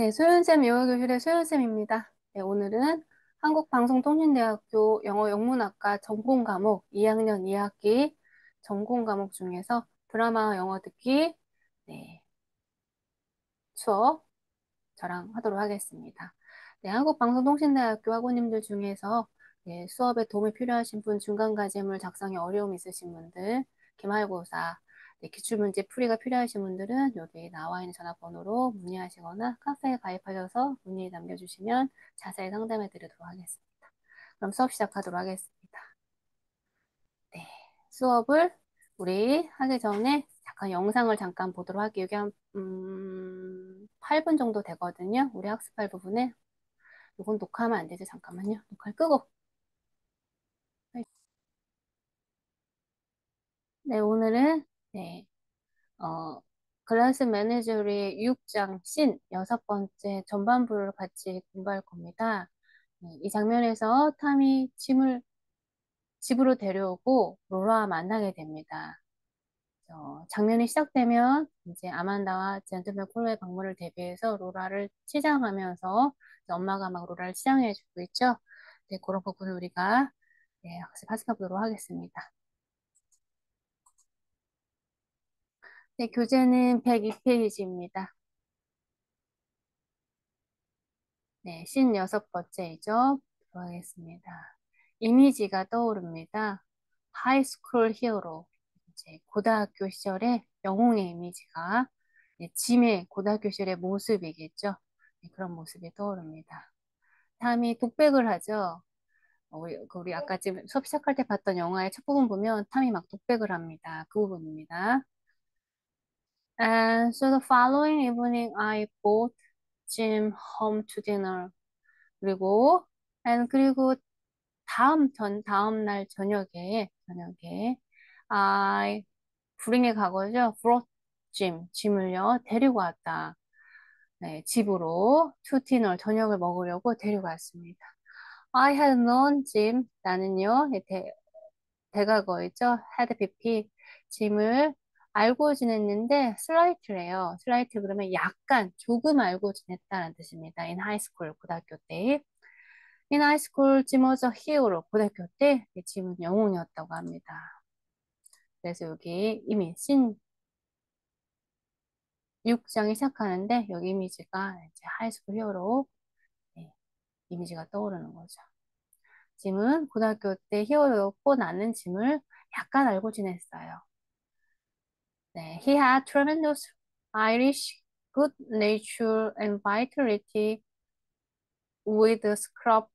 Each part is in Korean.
네, 소연쌤 영어교실의 소연쌤입니다. 네, 오늘은 한국방송통신대학교 영어영문학과 전공 과목 2학년 2학기 전공 과목 중에서 드라마 영어 듣기 네, 수업 저랑 하도록 하겠습니다. 네, 한국방송통신대학교 학우님들 중에서 네, 수업에 도움이 필요하신 분, 중간과제물 작성에 어려움 있으신 분들, 기말고사, 네, 기출문제 풀이가 필요하신 분들은 여기 나와 있는 전화번호로 문의하시거나 카페에 가입하셔서 문의 남겨주시면 자세히 상담해 드리도록 하겠습니다. 그럼 수업 시작하도록 하겠습니다. 네, 수업을 우리 하기 전에 잠깐 영상을 잠깐 보도록 할게요. 이게 한 8분 정도 되거든요. 우리 학습할 부분에. 이건 녹화하면 안 되죠. 잠깐만요. 녹화를 끄고. 네, 오늘은 네, 클래스 매니저의 6장 씬 여섯 번째 전반부를 같이 공부할 겁니다. 네, 이 장면에서 탐이 짐을 집으로 데려오고 로라와 만나게 됩니다. 장면이 시작되면 이제 아만다와 젠틀맨 콜로의 방문을 대비해서 로라를 치장하면서 이제 엄마가 막 로라를 치장해주고 있죠. 네, 그런 부분을 우리가 네, 학습해 보도록 하겠습니다. 네, 교재는 102페이지입니다. 네, 56번째이죠. 들어가겠습니다. 이미지가 떠오릅니다. 하이스쿨 히어로. 이제 고등학교 시절의 영웅의 이미지가 네, 짐의 고등학교 시절의 모습이겠죠. 네, 그런 모습이 떠오릅니다. 탐이 독백을 하죠. 우리 아까 지금 수업 시작할 때 봤던 영화의 첫 부분 보면 탐이 막 독백을 합니다. 그 부분입니다. And so the following evening I brought Jim home to dinner. 그리고 다음 날 저녁에 I 불행의 과거죠. brought 짐을요 데리고 왔다. 네, 집으로 to dinner 저녁을 먹으려고 데리고 왔습니다. I had known Jim 나는요 대과거 있죠. had BP 짐을 알고 지냈는데 slight래요. slight 그러면 약간 조금 알고 지냈다는 뜻입니다. in high school 고등학교 때. in high school 짐 was a hero 고등학교 때 짐은 영웅이었다고 합니다. 그래서 여기 이미 신 6장이 시작하는데 여기 이미지가 이제 하이스쿨 히어로 네, 이미지가 떠오르는 거죠. 짐은 고등학교 때 히어로였고 나는 짐을 약간 알고 지냈어요. 네, he had tremendous Irish good nature and vitality with a scrubbed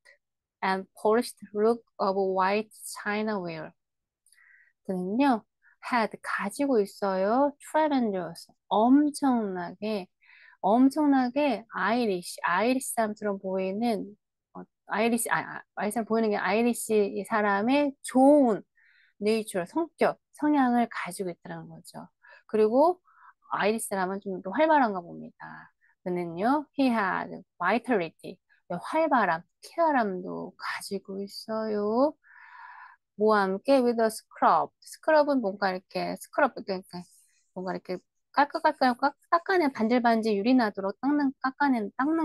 and polished look of white chinaware. 그는요, had 가지고 있어요. tremendous 엄청나게 아이리시 사람처럼 보이는 아이리시 사람 보이는 게 아이리시 이 사람의 좋은 네이처 성향을 가지고 있다는 거죠. 그리고 아이리스 사람은 좀 더 활발한가 봅니다. 그는요, he had vitality, 쾌활함도 가지고 있어요. 뭐와 함께 with a scrub. 스크럽은 뭔가 이렇게 뭔가 이렇게 깔끔깔끔 깎아낸 반질반질 유리 나도록 닦는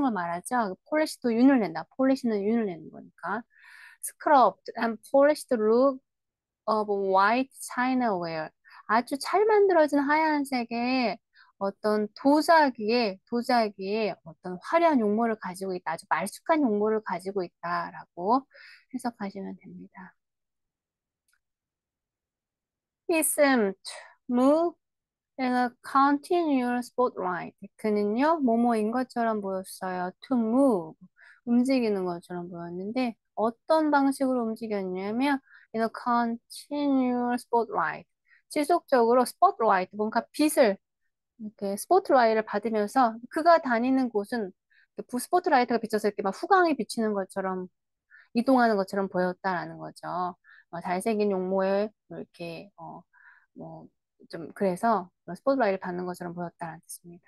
걸 말하죠. 폴리시도 윤을 낸다. 폴리시는 윤을 내는 거니까. Scrubbed and polished look of white chinaware. 아주 잘 만들어진 하얀색의 어떤 도자기에 어떤 화려한 용모를 가지고 있다. 아주 말쑥한 용모를 가지고 있다라고 해석하시면 됩니다. He seemed to move in a continuous spotlight. 그는요, 뭐뭐인 것처럼 보였어요. To move. 움직이는 것처럼 보였는데, 어떤 방식으로 움직였냐면, in a continuous spotlight. 지속적으로 spotlight, 뭔가 이렇게 스포트라이트를 받으면서 그가 다니는 곳은 스포트라이트가 비쳐서 이렇게 막 후광이 비치는 것처럼 이동하는 것처럼 보였다라는 거죠. 잘생긴 용모에 이렇게 뭐 좀 그래서 스포트라이트를 받는 것처럼 보였다는 뜻입니다.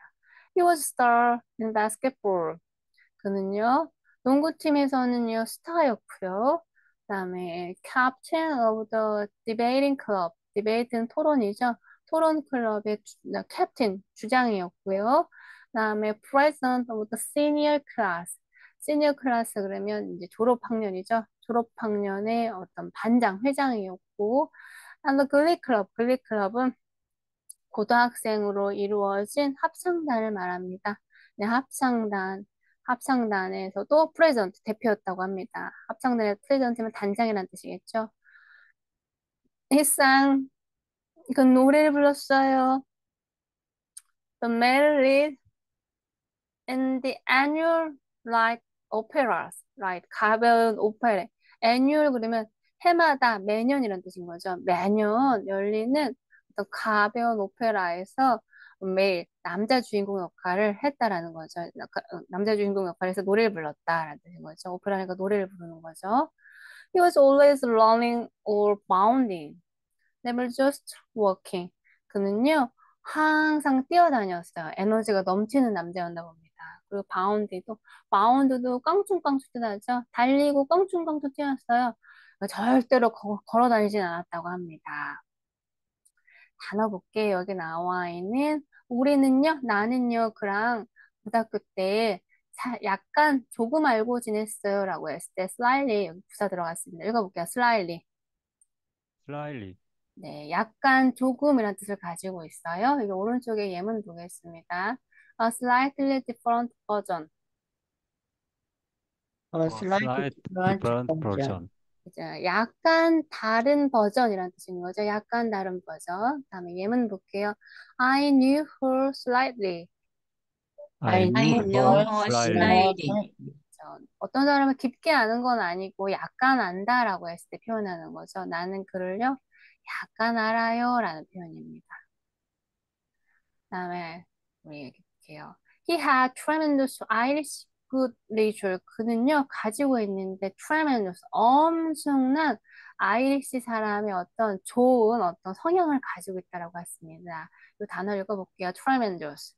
He was a star in basketball. 그는요 농구팀에서는요 스타였고요. 그다음에 captain of the debating club. 디베이트는 토론이죠. 토론 클럽의 캡틴 주장이었고요. 그다음에 president of the senior class. senior class 그러면 이제 졸업학년이죠. 졸업학년의 어떤 반장, 회장이었고, and the glee club, glee club은 고등학생으로 이루어진 합창단을 말합니다. 네, 합창단에서도 프레젠트, 대표였다고 합니다. 합창단의 프레젠트면 단장이라는 뜻이겠죠. 일상, 그 노래를 불렀어요. The melody in the annual light operas, right? 가벼운 오페라. annual 그러면 해마다 매년이라는 뜻인 거죠. 매년 열리는 어떤 가벼운 오페라에서 매일 남자 주인공 역할을 했다라는 거죠. 남자 주인공 역할에서 노래를 불렀다라는 뜻인 거죠. 오페라니까 노래를 부르는 거죠. He was always running or bounding. never just walking. 그는요, 항상 뛰어다녔어요. 에너지가 넘치는 남자였나 봅니다. 그리고 바운드도 깡충깡충 뛰어다녔죠. 달리고 깡충깡충 뛰었어요. 절대로 걸어 다니진 않았다고 합니다. 단어 볼게요. 여기 나와 있는 우리는요, 나는요, 그랑 고등학교 때 약간 조금 알고 지냈어요 라고 했을 때 slightly 여기 부사 들어갔습니다. 읽어볼게요. slightly. slightly, 네, 약간 조금이라는 뜻을 가지고 있어요. 이게 오른쪽에 예문 보겠습니다. A slightly different version. A a slight slight different different version. version. 이제 약간 다른 버전이라는 뜻인 거죠. 약간 다른 버전. 다음에 예문 볼게요. I knew her slightly. I I knew knew I know her her slightly. slightly. 어떤 사람은 깊게 아는 건 아니고 약간 안다라고 했을 때 표현하는 거죠. 나는 그를요, 약간 알아요 라는 표현입니다. 그다음에 우리 얘기 볼게요. He had tremendous Irish good nature. 그는요 가지고 있는데 tremendous 엄청난 아이리시 사람의 어떤 좋은 어떤 성향을 가지고 있다라고 했습니다. 이 단어 읽어볼게요. tremendous.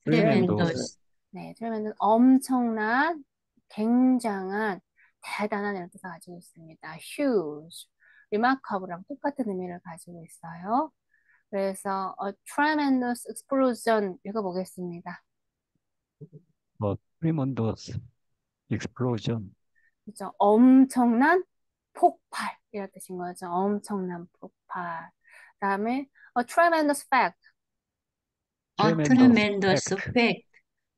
tremendous, tremendous. 네, tremendous 엄청난, 굉장한, 대단한 이런 뜻을 가지고 있습니다. huge, remarkable랑 똑같은 의미를 가지고 있어요. 그래서 a tremendous explosion 읽어보겠습니다. a tremendous explosion. 그죠? 엄청난 폭발 이런 뜻인 거죠. 엄청난 폭발. 그다음에 a tremendous fact. A tremendous tremendous fact. fact.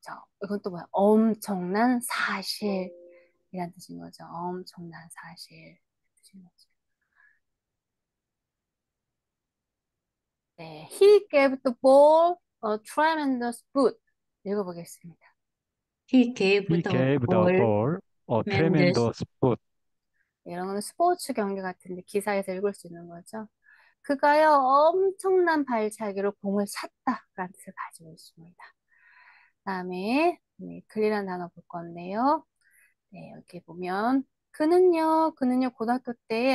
자, 이건 또 뭐야? 엄청난 사실 이란 뜻인 거죠. 엄청난 사실 뜻인 거죠. 네, he gave the ball a tremendous boot. 읽어보겠습니다. He gave He the gave the ball ball a tremendous. tremendous boot. 이런 거는 스포츠 경기 같은데 기사에서 읽을 수 있는 거죠. 그가요, 엄청난 발차기로 공을 찼다라는 뜻을 가지고 있습니다. 다음에 네, 글이라는 단어 볼 건데요. 네, 이렇게 보면 그는요 고등학교 때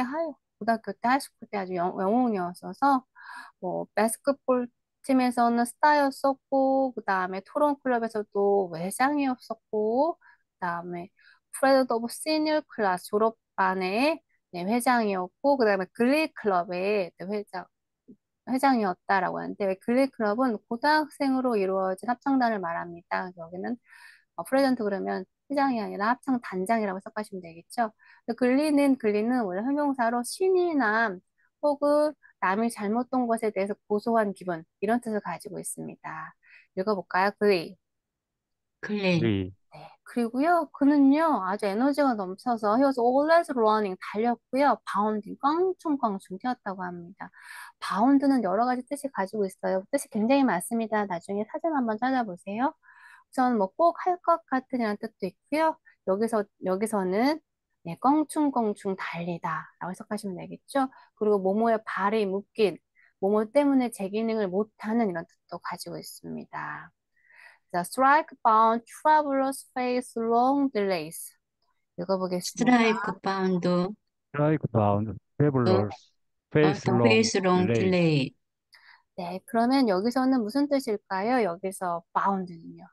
하이스쿨 때 아주 영웅이었어서 뭐 바스켓볼 팀에서는 스타였었고 그 다음에 토론 클럽에서도 회장이었었고 그 다음에 프레드 오브 시니어 클래스 졸업반의 네, 회장이었고 그 다음에 글리 클럽의 네, 회장이었다라고 하는데 글리 클럽은 고등학생으로 이루어진 합창단을 말합니다. 여기는 프레젠트 그러면 회장이 아니라 합창 단장이라고 생각하시면 되겠죠. 근데 글리는 원래 형용사로 신이 남 혹은 남이 잘못된 것에 대해서 고소한 기분 이런 뜻을 가지고 있습니다. 읽어볼까요? 글리. Clean. 리, 네. 그리고요, 그는요, 아주 에너지가 넘쳐서 he was always running, 달렸고요, bounding, 깡충깡충 뛰었다고 합니다. 바운드는 여러 가지 뜻이 가지고 있어요. 뜻이 굉장히 많습니다. 나중에 사진 한번 찾아보세요. 우선 뭐 꼭 할 것 같은 이라는 뜻도 있고요. 여기서는 네, 껑충껑충 달리다 라고 해석하시면 되겠죠. 그리고 모모의 발이 묶인, 모모 때문에 제 기능을 못하는 이런 뜻도 가지고 있습니다. The strike-bound travelers face long delays. 읽어보겠습니다. Strike bound. strike bound travelers face The long face long delays. delay. 네, 그러면 여기서는 무슨 뜻일까요? 여기서 bound는요.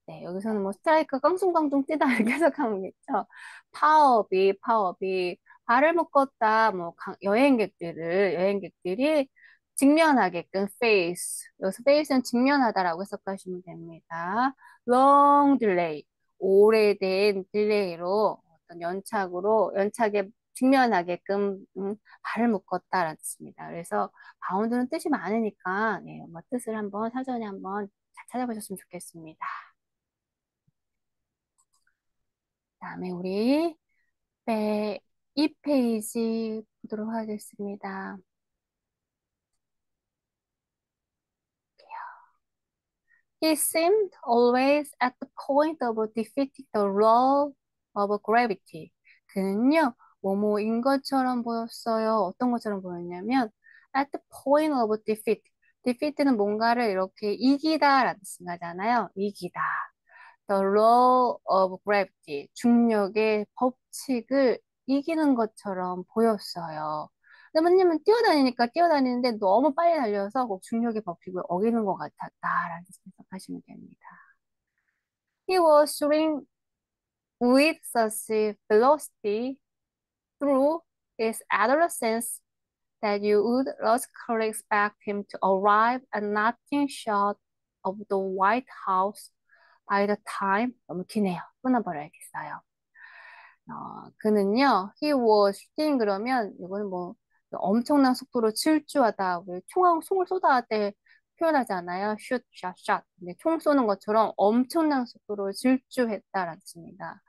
네, 여기서는 뭐 스트라이크 깡충깡충 뛰다 이렇게 해석하면 되겠죠. 파업이 발을 묶었다. 뭐 여행객들이 직면하게끔 face. 여기서 face는 직면하다라고 해석하시면 됩니다. long delay. 오래된 딜레이로 어떤 연착에 직면하게끔 발을 묶었다라는 뜻입니다. 그래서 바운드는 뜻이 많으니까 뭐 뜻을 한번 사전에 한번 잘 찾아보셨으면 좋겠습니다. 그다음에 우리 2페이지 보도록 하겠습니다. He seemed always at the point of defeating the law of gravity. 그는요, 뭐뭐인 것처럼 보였어요. 어떤 것처럼 보였냐면, at the point of defeat. defeat는 뭔가를 이렇게 이기다라는 뜻이잖아요. 이기다. The law of gravity. 중력의 법칙을 이기는 것처럼 보였어요. 선생님은 뛰어다니니까 뛰어다니는데 너무 빨리 달려서 꼭 중력의 법칙을 어기는 것 같았다라는 생각하시면 됩니다. He was soaring with such velocity through his adolescence that you would logically expect him to arrive at nothing short of the White House by the time. 너무 기네요. 끊어버려야겠어요. 그는요, he was shooting 그러면 이거는 뭐 엄청난 속도로 질주하다, 왜 총을 쏟아할 때 표현하잖아요. shoot, shot, shot. 근데 총 쏘는 것처럼 엄청난 속도로 질주했다라는 뜻입니다.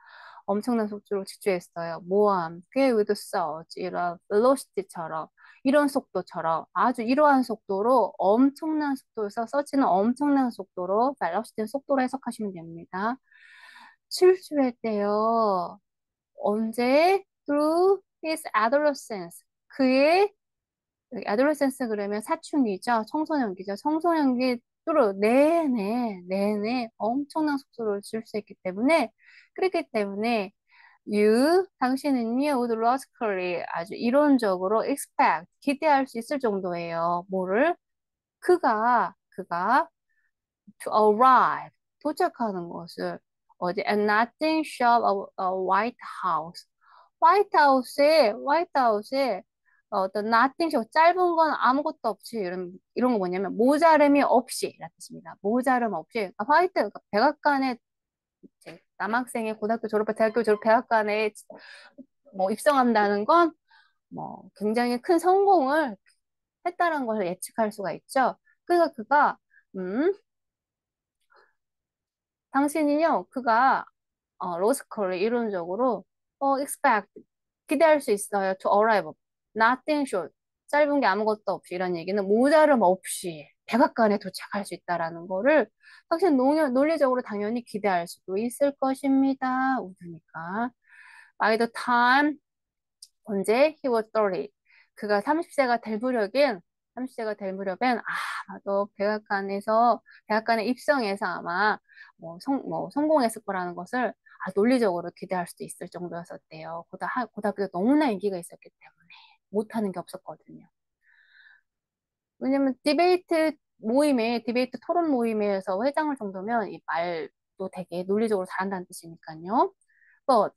엄청난 속도로 질주했어요. 뭐와 함께 with such 이런 velocity처럼 이런 속도처럼 아주 이러한 속도로 엄청난 속도에서 서치는 엄청난 속도로 velocity는 속도로 해석하시면 됩니다. 질주했대요. 언제? Through his adolescence. 그의 adolescence 그러면 사춘기죠. 청소년기죠. 청소년기 through 내내 엄청난 속도를 줄 수 있기 때문에 그렇기 때문에 당신은요 would logically 아주 이론적으로 expect 기대할 수 있을 정도예요. 뭐를? 그가 to arrive 도착하는 것을 어디 at nothing short of a White House 화이트하우스에 어떤 nothing short 짧은 건 아무것도 없이 이런 거 뭐냐면 모자름이 없이 라는 뜻입니다. 모자름 없이 그러니까 백악관에 이제 남학생의 고등학교 졸업해 대학교 졸업 백악관에 뭐 입성한다는 건 뭐 굉장히 큰 성공을 했다는 걸 예측할 수가 있죠. 그래서 그가 음 당신이요, 그가 로스컬을 이론적으로 expect 기대할 수 있어요. to arrive nothing short 짧은 게 아무것도 없이 이런 얘기는 모자름 없이 백악관에 도착할 수 있다라는 거를 당신 논리적으로 당연히 기대할 수도 있을 것입니다. 우주니까 by the time 언제 he was 30 그가 30세가 될 무렵엔 너 백악관에 입성해서 아마 뭐 성공했을 거라는 것을 논리적으로 기대할 수도 있을 정도였었대요. 고등학교 때 너무나 인기가 있었기 때문에 못하는 게 없었거든요. 왜냐면 디베이트 토론 모임에서 회장을 정도면 이 말도 되게 논리적으로 잘한다는 뜻이니까요.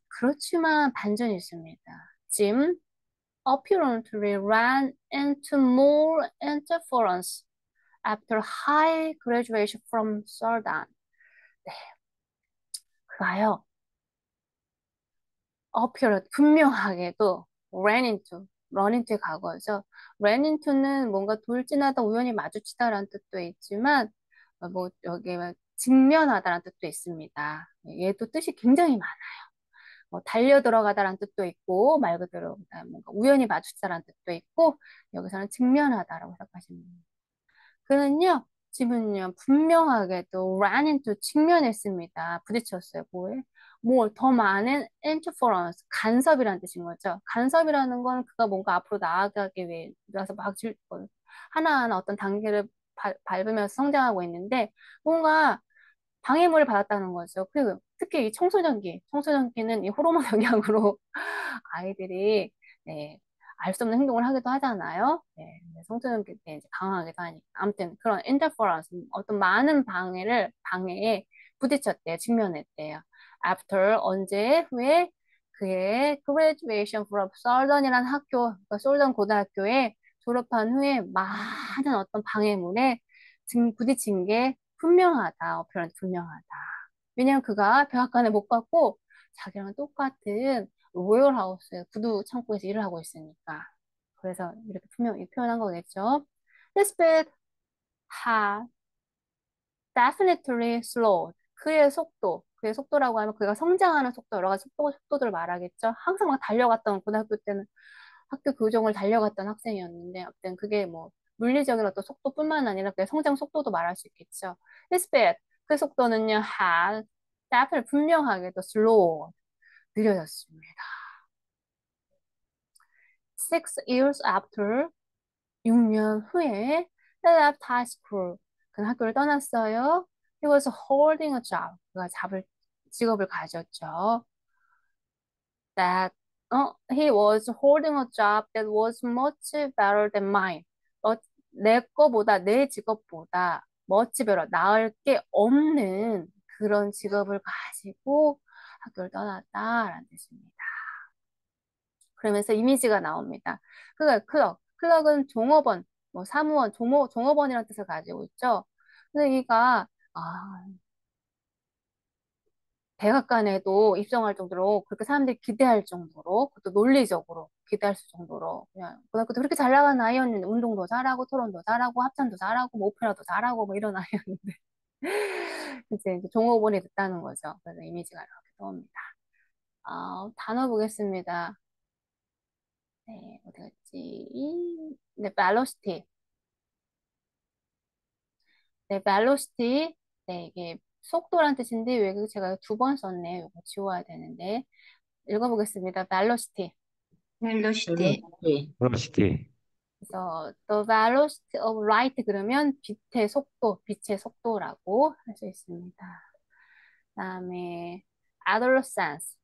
그렇지만 반전이 있습니다. 짐 apparently ran into more interference after high graduation from Sorbonne. 네, 그가요. 분명하게도 run into의 과거죠. run into는 뭔가 돌진하다, 우연히 마주치다라는 뜻도 있지만 뭐 여기 직면하다라는 뜻도 있습니다. 얘도 뜻이 굉장히 많아요. 달려 들어가다라는 뜻도 있고 말 그대로 뭔가 우연히 마주치다라는 뜻도 있고 여기서는 직면하다라고 생각하시면 됩니다. 그는요, 지금은요, 분명하게도 ran into 직면했습니다. 부딪혔어요. 뭐에? 더 많은 interference, 간섭이라는 뜻인 거죠. 간섭이라는 건 그가 뭔가 앞으로 나아가기 위해서 하나하나 어떤 단계를 밟으면서 성장하고 있는데 뭔가 방해물을 받았다는 거죠. 그리고 특히 이 청소년기는 이 호르몬 영향으로 아이들이 네, 알 수 없는 행동을 하기도 하잖아요. 네, 청소년기 때 이제 강하기도 하니까. 아무튼 그런 interference, 어떤 많은 방해에 부딪혔대요. 직면했대요. After, 언제, 후에 그의 graduation from Southern이라는 학교, 그러니까 솔던 고등학교에 졸업한 후에 많은 어떤 방해물에 부딪힌 게 분명하다. 어필한테 분명하다. 왜냐면 그가 백악관에 못 갔고 자기랑 똑같은 로열하우스의 구두 창고에서 일을 하고 있으니까. 그래서 이렇게 분명히 표현한 거겠죠. His speed had definitely slowed. 그의 속도라고 하면 그가 성장하는 속도, 여러 가지 속도들을 말하겠죠. 항상 막 달려갔던 고등학교 때는 학교 교정을 달려갔던 학생이었는데, 아무튼 그게 뭐 물리적인 어떤 속도뿐만 아니라 그의 성장 속도도 말할 수 있겠죠. His speed, 그 속도는요, had definitely 분명하게 또 slow, 느려졌습니다. 6 years after 6년 후에 he left high school. 그는 학교를 떠났어요. He was holding a job. 그가 직업을 가졌죠. That he was holding a job that was much better than mine. 어, 내 직업보다 much better, 나을 게 없는 그런 직업을 가지고 학교를 떠났다라는 뜻입니다. 그러면서 이미지가 나옵니다. 클럭은 종업원, 뭐 사무원, 종업원이라는 뜻을 가지고 있죠. 근데 이가 백악관에도 입성할 정도로 그렇게 사람들이 기대할 정도로 그것도 논리적으로 기대할 수 정도로 그냥 고등학교 때 그렇게 잘 나간 아이였는데 운동도 잘하고 토론도 잘하고 합창도 잘하고 뭐 오페라도 잘하고 뭐 이런 아이였는데 이제 종업원이 됐다는 거죠. 그래서 이미지가 이렇게 나옵니다. 단어 보겠습니다. 네, 어디 갔지? 네, velocity. 네, velocity. 네, 이게 속도란 뜻인데 왜 제가 2번 썼네요. 이거 지워야 되는데. 읽어보겠습니다. velocity. 헬로시티, velocity, 그래서 the velocity of light 그러면 빛의 속도라고 할 수 있습니다. 그다음에 adolescence.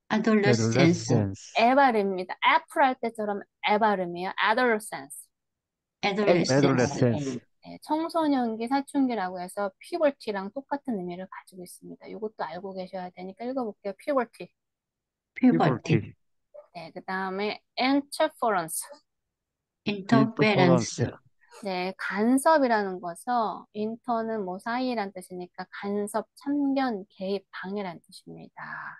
아돌러센스, adolescence, 에 발음입니다. 애플 할 때처럼 에 발음이에요. adolescence. 애돌러센스, adolescence, 네, 청소년기, 사춘기라고 해서 puberty랑 똑같은 의미를 가지고 있습니다. 이것도 알고 계셔야 되니까 읽어볼게요. puberty. 퓨버티, puberty, 네, 그 다음에 interference. 인터페런스, interference, 네, 간섭이라는 거죠. 인터는 뭐 사이란 뜻이니까 간섭, 참견, 개입, 방해란 뜻입니다.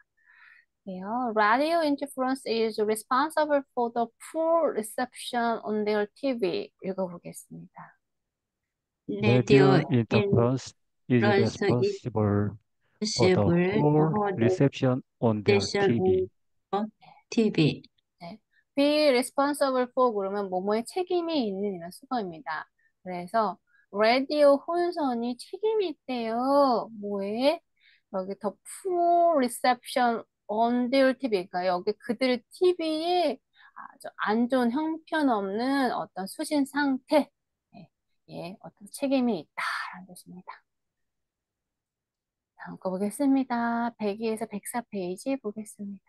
네요. Radio interference is responsible for the poor reception on their TV. 읽어보겠습니다. 레디오 radio interference is 인프런스 responsible for the 이시블 poor 허드 reception on their 스테이션 TV. TV, 네. be responsible for 그러면 뭐뭐에 책임이 있는 이런 수거입니다. 그래서 라디오 혼선이 책임이 있대요. 뭐에? 여기 더 poor reception on their TV. 그러니까 여기 그들 TV에 아주 안 좋은 형편없는 어떤 수신 상태, 예, 예, 어떤 책임이 있다라는 뜻입니다. 다음 거 보겠습니다. 102에서 104페이지 보겠습니다.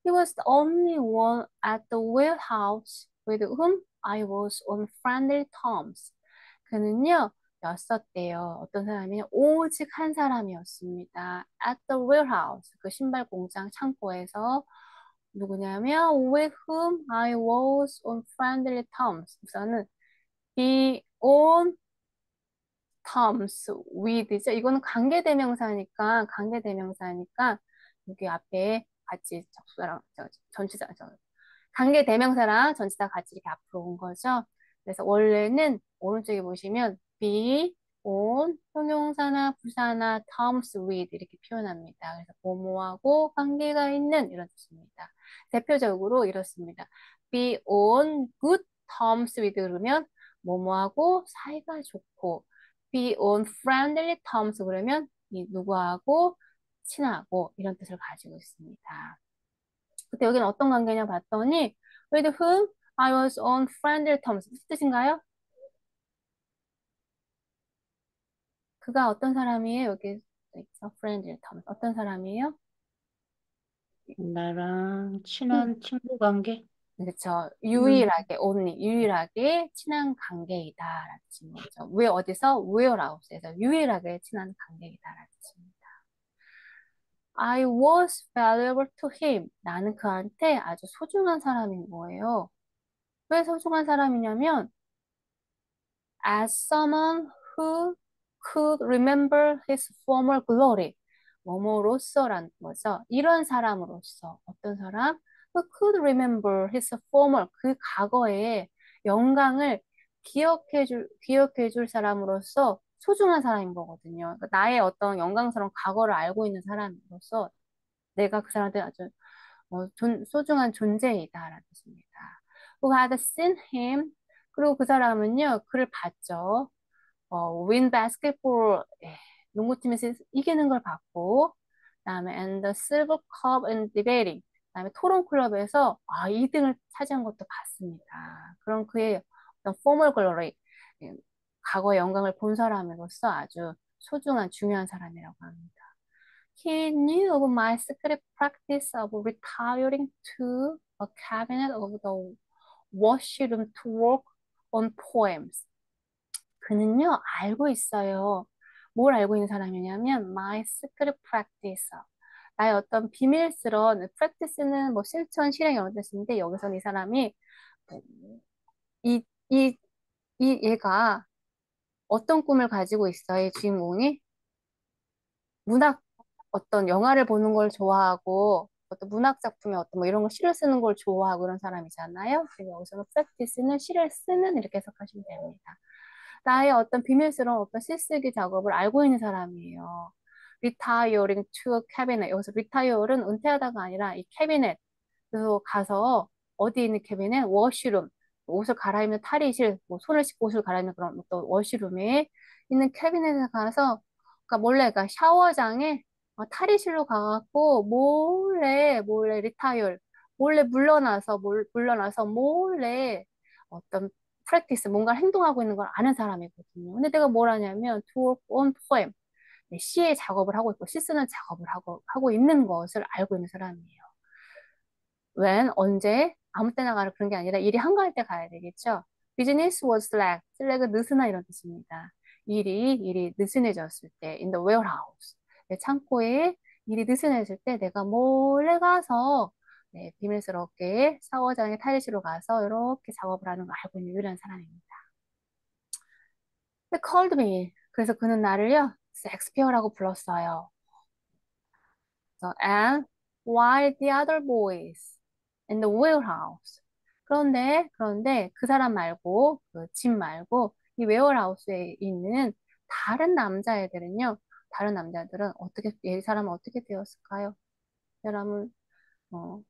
He was the only one at the warehouse with whom I was on friendly terms. 그는요, 였었대요. 어떤 사람이 오직 한 사람이었습니다. At the warehouse, 그 신발 공장 창고에서 누구냐면 with whom I was on friendly terms. 우선은 be on terms with죠. 이거는 관계대명사니까 여기 앞에 같이 접수랑 전치사 관계대명사랑 전치사 같이 이렇게 앞으로 온 거죠. 그래서 원래는 오른쪽에 보시면 be on 형용사나 부사나 terms with 이렇게 표현합니다. 그래서 뭐뭐하고 관계가 있는 이런 뜻입니다. 대표적으로 이렇습니다. be on good terms with 그러면 뭐뭐하고 사이가 좋고 be on friendly terms 그러면 이 누구하고 친하고 이런 뜻을 가지고 있습니다. 그때 여기는 어떤 관계냐 봤더니 with whom I was on friendly terms 무슨 뜻인가요? 그가 어떤 사람이에요? 여기 있어 friendly terms 어떤 사람이에요? 나랑 음. 친한 친구 관계, 그렇죠. 음, 유일하게 친한 관계이다라는 뜻인 거죠. 왜 어디서? wherehouse에서 유일하게 친한 관계이다라는 뜻입니다. I was valuable to him. 나는 그한테 아주 소중한 사람인 거예요. 왜 소중한 사람이냐면 as someone who could remember his former glory. 뭐뭐로서라는 거죠. 이런 사람으로서 어떤 사람? who could remember his former 그 과거의 영광을 기억해 줄 사람으로서 소중한 사람인 거거든요. 그러니까 나의 어떤 영광스러운 과거를 알고 있는 사람으로서 내가 그 사람한테 아주 소중한 존재이다라는 뜻입니다. Who had seen him 그리고 그 사람은요 그를 봤죠. win basketball 농구팀에서 이기는 걸 봤고 그다음에 and the silver cup in debating 그다음에 토론 클럽에서 2등을 차지한 것도 봤습니다. 그런 그의 어떤 formal glory 과거의 영광을 본 사람으로서 아주 소중한 중요한 사람이라고 합니다. He knew of my secret practice of retiring to a cabinet of the washroom to work on poems. 그는요, 알고 있어요. 뭘 알고 있는 사람이냐면, my secret practice. 나의 어떤 비밀스러운, practice는 뭐 실천, 실행 이런 뜻인데, 여기서는 이 사람이, 이, 이, 얘가 어떤 꿈을 가지고 있어요, 이 주인공이? 문학 어떤 영화를 보는 걸 좋아하고 어떤 문학 작품에 어떤 뭐 이런 거 시를 쓰는 걸 좋아하고 그런 사람이잖아요. 그래서 여기서는 practice는 시를 쓰는 이렇게 해석하시면 됩니다. 나의 어떤 비밀스러운 어떤 시쓰기 작업을 알고 있는 사람이에요. retiring to a cabinet. 여기서 retire는 은퇴하다가 아니라 이 캐비넷 그래서 가서 어디 있는 캐비넷 워시룸 옷을 갈아입는 탈의실 뭐 손을 씻고 옷을 갈아입는 그런 또 워시룸에 있는 캐비넷에 가서 그러니까 몰래 그러니까 샤워장에 탈의실로 가갖고 몰래 리타이어 몰래 물러나서 몰래 어떤 프랙티스 뭔가 행동하고 있는 걸 아는 사람이거든요. 근데 내가 뭘 하냐면 to work on poem 시의 작업을 하고 있고 시 쓰는 작업을 하고 있는 것을 알고 있는 사람이에요. when 언제 아무 때나 가는 그런 게 아니라 일이 한가할 때 가야 되겠죠. Business was slack. 슬랙은 느슨하 이런 뜻입니다. 일이 느슨해졌을 때 in the warehouse. 내 창고에 일이 느슨해질 때 내가 몰래 가서 비밀스럽게 샤워장에 탈의실로 가서 이렇게 작업을 하는 걸 알고 있는 유일한 사람입니다. They called me. 그래서 그는 나를요, 섹스피어라고 불렀어요. So, and while the other boys in the warehouse. 그런데 그 사람 말고, 그 집 말고, 이 웨어하우스에 있는 다른 남자들은 이 사람은 어떻게 되었을까요? 이 사람은, 어,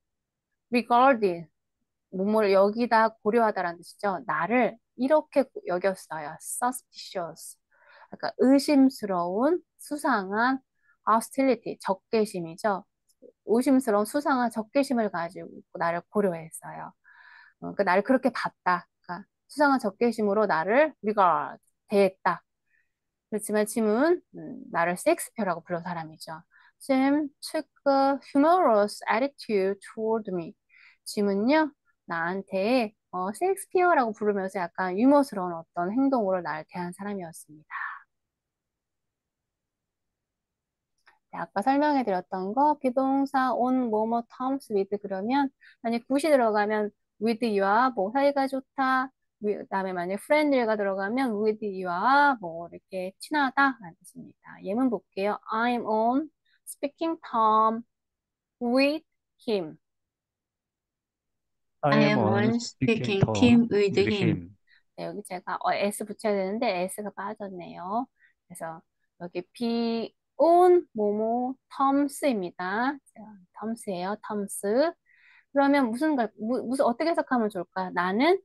regarded, 뭐뭐를 여기다 고려하다라는 뜻이죠. 나를 이렇게 여겼어요. suspicious. 그러니까 의심스러운, 수상한 hostility, 적개심이죠. 의심스러운 수상한 적개심을 가지고 나를 고려했어요. 그러니까 나를 그렇게 봤다. 그러니까 수상한 적개심으로 나를 우리가 대했다. 그렇지만 짐은 나를 셰익스피어라고 부른 사람이죠. Jim took a humorous attitude toward me. 짐은요, 나한테 셰익스피어라고 부르면서 약간 유머스러운 어떤 행동으로 나를 대한 사람이었습니다. 네, 아까 설명해 드렸던 거 비동사 on 뭐뭐 terms with 그러면 만약 굿이 들어가면 with you와 뭐 사이가 좋다 그다음에 만약 friendly가 들어가면 with you와 뭐 이렇게 친하다 라는 뜻입니다. 예문 볼게요. I'm on speaking term with him. I I am am on on speaking speaking term team with with him. him. 네, 여기 제가 s 붙여야 되는데 s가 빠졌네요. 그래서 여기 be on 뭐뭐 terms입니다. terms예요. terms. 그러면 무슨 어떻게 해석하면 좋을까요? 나는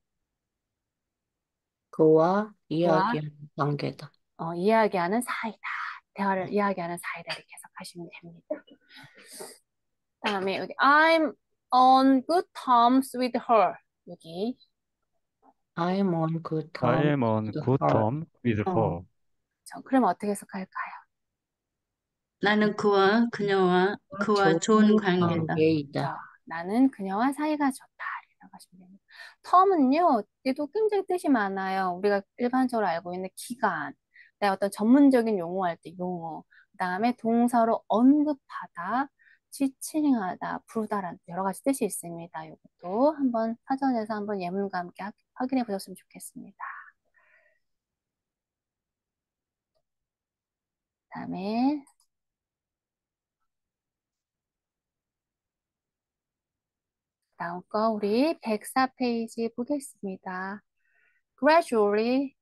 그와 그와 이야기하는 관계다. 이야기하는 사이다. 대화를 이야기하는 사이다. 이렇게 해석하시면 됩니다. 다음에 여기 I'm on good terms with her. 여기 I am on good I terms am on with good her. term with 어, her. 그럼 어떻게 해석할까요? 나는 그와 좋은 좋은 관계다. 그렇죠. 나는 그녀와 사이가 좋다. 이렇게 생각하시면 됩니다. 텀은요, 얘도 굉장히 뜻이 많아요. 우리가 일반적으로 알고 있는 기간, 내 어떤 전문적인 용어할 때 용어. 그다음에 동사로 언급하다, 지칭하다, 부르다라는 여러 가지 뜻이 있습니다. 이것도 한번 사전에서 한번 예문과 함께 확인해 보셨으면 좋겠습니다. 그다음에 다음 거 우리 104페이지 보겠습니다. Gradually,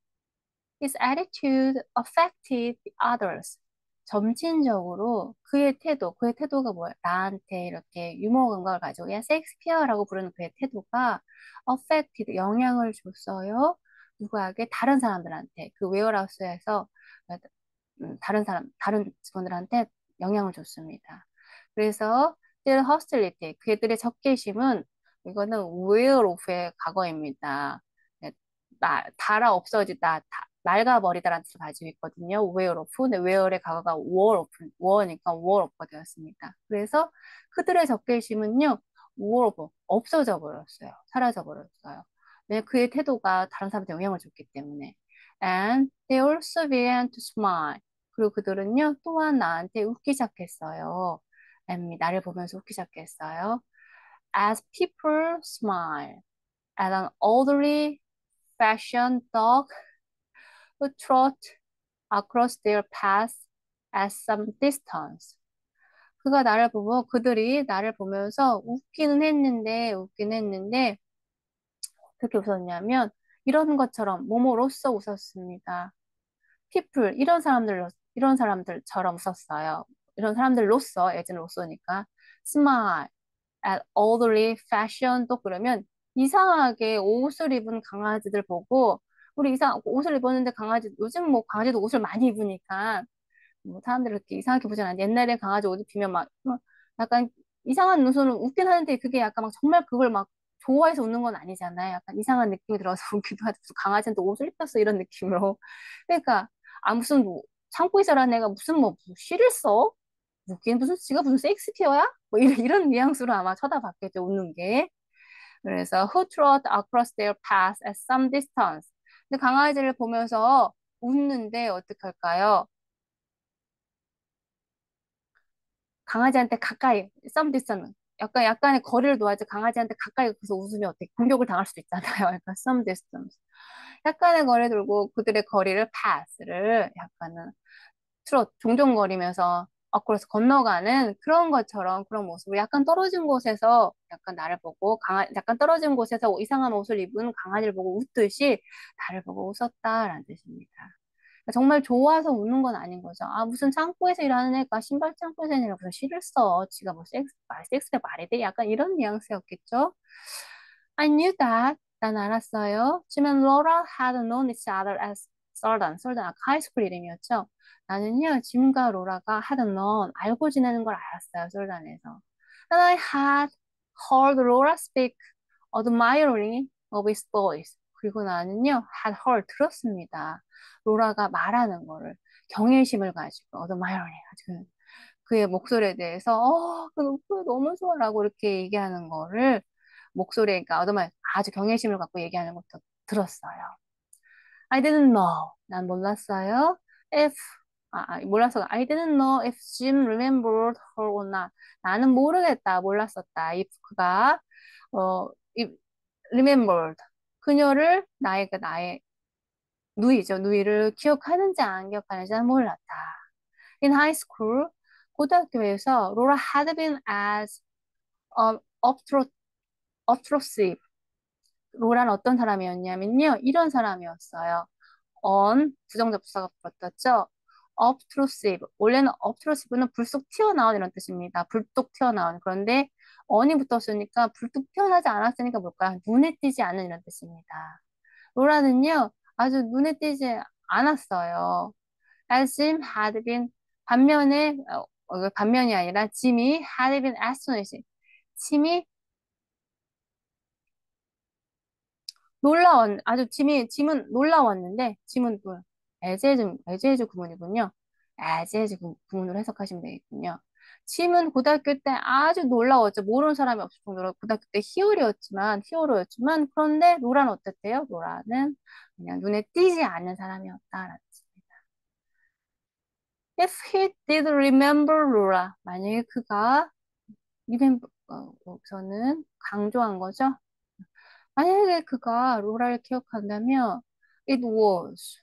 his attitude affected the others. 점진적으로 그의 태도가 뭐야? 나한테 이렇게 유머 감각을 가지고 그냥 셰익스피어라고 부르는 그의 태도가 affected, 영향을 줬어요. 누구에게? 다른 사람들한테. 그 웨어하우스에서 다른 직원들한테 영향을 줬습니다. 그래서 their hostility, 그들의 적개심은 이거는 wear off의 과거입니다. 네, 달아 없어지다, 낡아버리다라는 뜻을 가지고 있거든요. wear off. 근데 wear의 과거가 war니까 war off가 되었습니다. 그래서 그들의 적개심은요, war off, 없어져 버렸어요. 사라져 버렸어요. 왜? 그의 태도가 다른 사람한테 영향을 줬기 때문에. And they also began to smile. 그리고 그들은요, 또한 나한테 웃기 시작했어요. 나를 보면서 웃기 시작했어요. As people smile at an elderly fashioned dog who trot across their path at some distance. 그들이 나를 보면서 웃긴 했는데, 어떻게 웃었냐면, 이런 것처럼, 뭐뭐로써 웃었습니다. people, 이런 사람들처럼 웃었어요. 이런 사람들로서, 예전 로서니까, smile at elderly fashion 또 그러면 이상하게 옷을 입은 강아지들 보고 우리 옷을 입었는데 요즘 뭐 강아지도 옷을 많이 입으니까 뭐 사람들이 이렇게 이상하게 보진 않는데 옛날에 강아지 옷 입히면 막 약간 이상한 웃음을 웃긴 하는데 그게 약간 막 정말 그걸 막 좋아해서 웃는 건 아니잖아요. 약간 이상한 느낌이 들어서 웃기도 하고 강아지는 또 옷을 입혔어 이런 느낌으로. 그러니까 무슨 뭐 참고 있어라는 애가 무슨 시를 써? 웃긴 지가 무슨 셰익스피어야? 뭐 이런 뉘앙스로 아마 쳐다봤겠죠, 웃는 게. 그래서 who trot across their path at some distance. 근데 강아지를 보면서 웃는데 어떻게 할까요? 강아지한테 가까이, some distance. 약간의 거리를 둬야지 강아지한테 가까이 가서 웃으면 어떻게 공격을 당할 수도 있잖아요. 약간 some distance. 약간의 거리를 두고 그들의 거리를 path를 약간은 종종거리면서 앞으로서 건너가는 그런 것처럼 그런 모습을 약간 떨어진 곳에서 약간 나를 보고 약간 떨어진 곳에서 이상한 옷을 입은 강아지를 보고 웃듯이 나를 보고 웃었다라는 뜻입니다. 그러니까 정말 좋아서 웃는 건 아닌 거죠. 무슨 창고에서 일하는 애가 신발 창고에서 일하는 애가 무슨 시를 써. 지가 뭐 섹스가 말이 돼. 약간 이런 뉘앙스였겠죠. I knew that. 난 알았어요. Jim and Laura had known each other as Soldan 아까 하이스쿨 이름이었죠. 나는요, 짐과 로라가 had known, 알고 지내는 걸 알았어요, 솔단에서. And I had heard Laura speak admiringly of his voice. 그리고 나는요, had heard, 들었습니다. 로라가 말하는 거를 경외심을 가지고 admiringly 가지고 그의 목소리에 대해서 그 목소리 너무 좋아라고 이렇게 얘기하는 거를 목소리가 아주 경외심을 갖고 얘기하는 것도 들었어요. I didn't know. 난 몰랐어요. If 몰라서 I didn't know if Jim remembered her or not. 나는 모르겠다. 몰랐었다. if 그가 if remembered 그녀를 나의 누이를 기억하는지 안 기억하는지 는 몰랐다. In high school 고등학교에서 Laura had been as obtrusive. 로라는 어떤 사람이었냐면요. 이런 사람이었어요. 부정접수가 붙었죠. obtrusive. 원래는 obtrusive는 불쑥 튀어나온 이런 뜻입니다. 불뚝 튀어나온. 그런데 on이 붙었으니까 불뚝 튀어나지 않았으니까 뭘까요? 눈에 띄지 않는 이런 뜻입니다. 로라는요, 아주 눈에 띄지 않았어요. As Jim had been, 반면이 아니라 짐이 had been astonished. 짐이 짐은 놀라웠는데, 에제즈 구문이군요. 에제즈 구문으로 해석하시면 되겠군요. 짐은 고등학교 때 아주 놀라웠죠. 모르는 사람이 없을 정도로 고등학교 때 히어로였지만, 그런데 로라는 어땠대요? 로라는 그냥 눈에 띄지 않는 사람이었다라는 뜻입니다. If he did remember Laura, 만약에 그가 remember, 여기서는 강조한 거죠. 만약에 그가 로라를 기억한다면 it was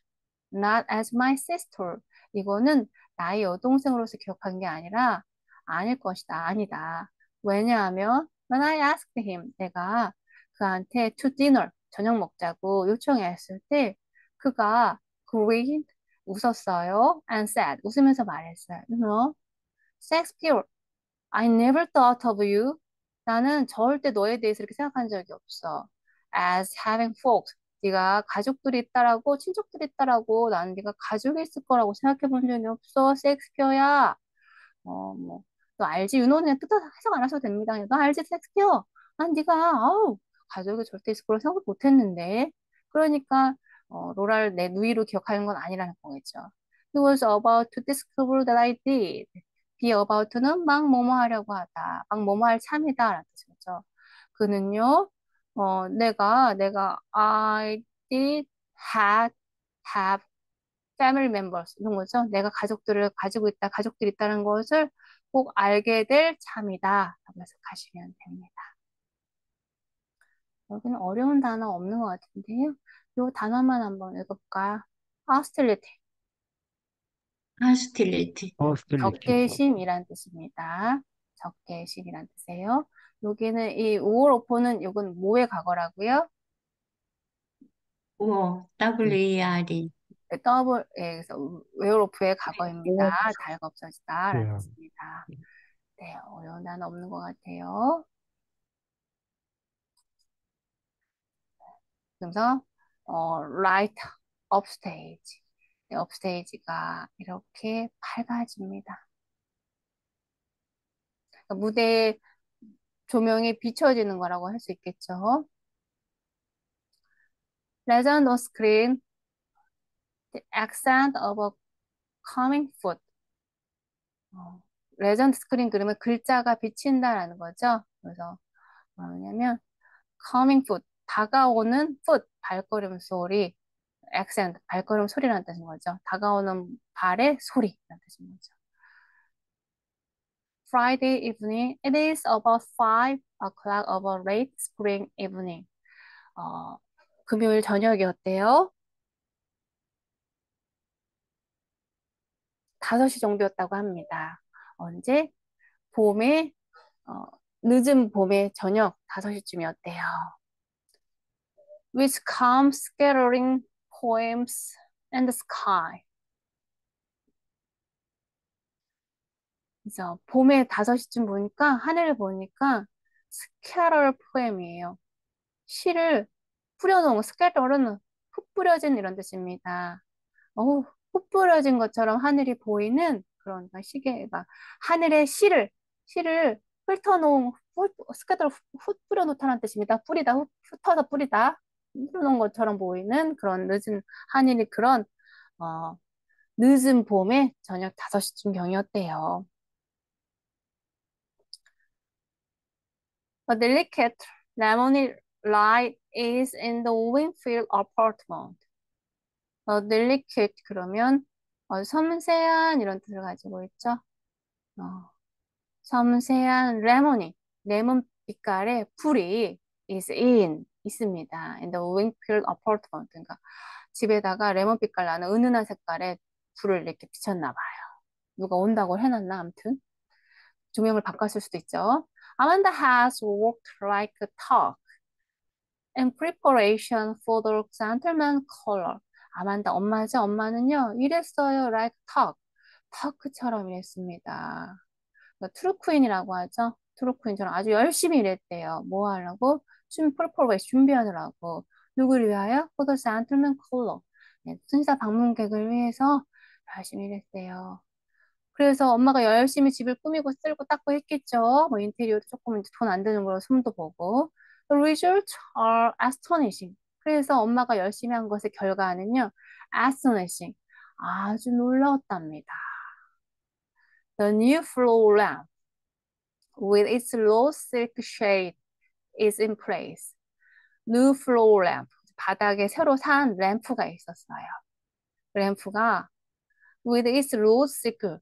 not as my sister. 이거는 나의 여동생으로서 기억한 게 아니라 아닐 것이다. 아니다. 왜냐하면 when I asked him, 내가 그한테 to dinner, 저녁 먹자고 요청했을 때 그가 grinned, 웃었어요. and said, 웃으면서 말했어요. You know, Shakespeare, I never thought of you. 나는 절대 너에 대해서 이렇게 생각한 적이 없어. As having folks. 네가 가족들이 있다라고, 친척들이 있다라고, 나는 네가 가족이 있을 거라고 생각해 본 적이 없어. 셰익스피어야. 뭐, 너 알지? 윤호는 그냥 뜻 해석 안 하셔도 됩니다. 그냥 너 알지? 셰익스피어. 난 네가, 아우, 가족이 절대 있을 거라고 생각 못 했는데. 그러니까, 로라를 내 누이로 기억하는 건 아니라는 거겠죠. It was about to discover that I did. be about는 막 뭐뭐 하려고 하다. 막 뭐뭐 할 참이다. 라는 뜻이죠. 그는요, 내가, I did have family members. 이런 거죠. 내가 가족들을 가지고 있다, 가족들이 있다는 것을 꼭 알게 될 참이다. 라고 해석하시면 됩니다. 여기는 어려운 단어 없는 것 같은데요. 이 단어만 한번 읽어볼까요? hostility. hostility, hostility. 적개심이란 뜻입니다. 적개심이란 뜻이에요. 여기는 이 우월 오포는 이건 뭐의 과거라고요? war, W-E-R-E, 더블, 예, 그래서 웨어로프의 과거입니다. war, 다가 없어지다 라는 Yeah. 뜻입니다. 네, 어려운 단어 없는 것 같아요. 그래서 right upstage. 네, upstage가 이렇게 밝아집니다. 그러니까 무대에 조명이 비춰지는 거라고 할 수 있겠죠. Legend on screen, the accent of a coming foot. 레전드 스크린 그러면 글자가 비친다라는 거죠. 그래서 뭐냐면 coming foot, 다가오는 foot, 발걸음 소리, accent, 발걸음 소리라는 뜻인 거죠. 다가오는 발의 소리라는 뜻인 거죠. Friday evening, it is about 5 o'clock of a late spring evening. 어, 금요일 저녁이었대요. 5시 정도였다고 합니다. 언제? 봄에, 어, 늦은 봄의 저녁 5시쯤이었대요. With calm scattering poems and the sky. 그래서 봄에 5시쯤 보니까 하늘을 보니까 스캐럴 포엠이에요. 시를 뿌려놓은 거, 스캐럴은 흩뿌려진 이런 뜻입니다. 흩뿌려진 것처럼 하늘이 보이는 그런 시계가 하늘에 시를 훑어놓은 스캐럴 흩뿌려 놓다는 뜻입니다. 뿌리다 흩어서 뿌리다 뿌려놓은 것처럼 보이는 그런 늦은 하늘이 그런 어, 늦은 봄에 저녁 5시쯤 경이었대요. A delicate lemony light is in the Wingfield apartment. delicate 그러면 섬세한 이런 뜻을 가지고 있죠. 섬세한 레몬이 레몬 빛깔의 불이 is in 있습니다. In the Wingfield apartment. 그러니까 집에다가 레몬 빛깔 나는 은은한 색깔의 불을 이렇게 비쳤나 봐요. 누가 온다고 해놨나 아무튼 조명을 바꿨을 수도 있죠. Amanda has walked like a talk in preparation for the gentleman caller. 아만다 엄마죠. 엄마는요 이랬어요. like talk. talk처럼 이랬습니다. 트루크인이라고 하죠. 트루크인처럼 아주 열심히 일했대요. 뭐 하려고? 프리퍼레이션 준비하느라고. 누구를 위하여? For the gentleman caller. 네, 순사 방문객을 위해서 열심히 일했대요. 그래서 엄마가 열심히 집을 꾸미고 쓸고 닦고 했겠죠. 뭐 인테리어도 조금 돈 안 드는 걸로 손도 보고. The results are astonishing. 그래서 엄마가 열심히 한 것의 결과는요. astonishing. 아주 놀라웠답니다. The new floor lamp with its low silk shade is in place. New floor lamp. 바닥에 새로 산 램프가 있었어요. 램프가 with its rose silk.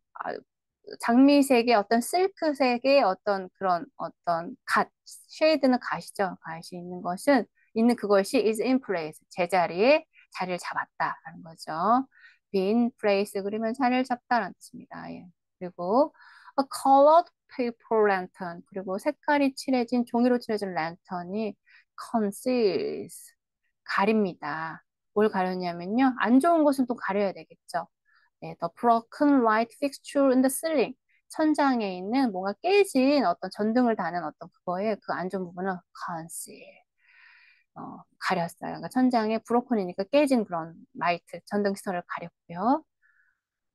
장미색의 어떤 실크색의 어떤 그런 어떤 갓, 쉐이드는 갓이죠. 갓이 있는 것은, 있는 그것이 is in place. 제자리에 자리를 잡았다라는 거죠. be in place 그러면 자리를 잡다라는 뜻입니다. 예. 그리고 a colored paper lantern. 그리고 색깔이 칠해진, 종이로 칠해진 랜턴이 conceals. 가립니다. 뭘 가렸냐면요. 안 좋은 것은 또 가려야 되겠죠. 네, the broken light fixture in the ceiling. 천장에 있는 뭔가 깨진 어떤 전등을 다는 어떤 그거에 그 안 좋은 부분은 conceal. 가렸어요. 그러니까 천장에 브로큰이니까 깨진 그런 라이트, 전등 시설을 가렸고요.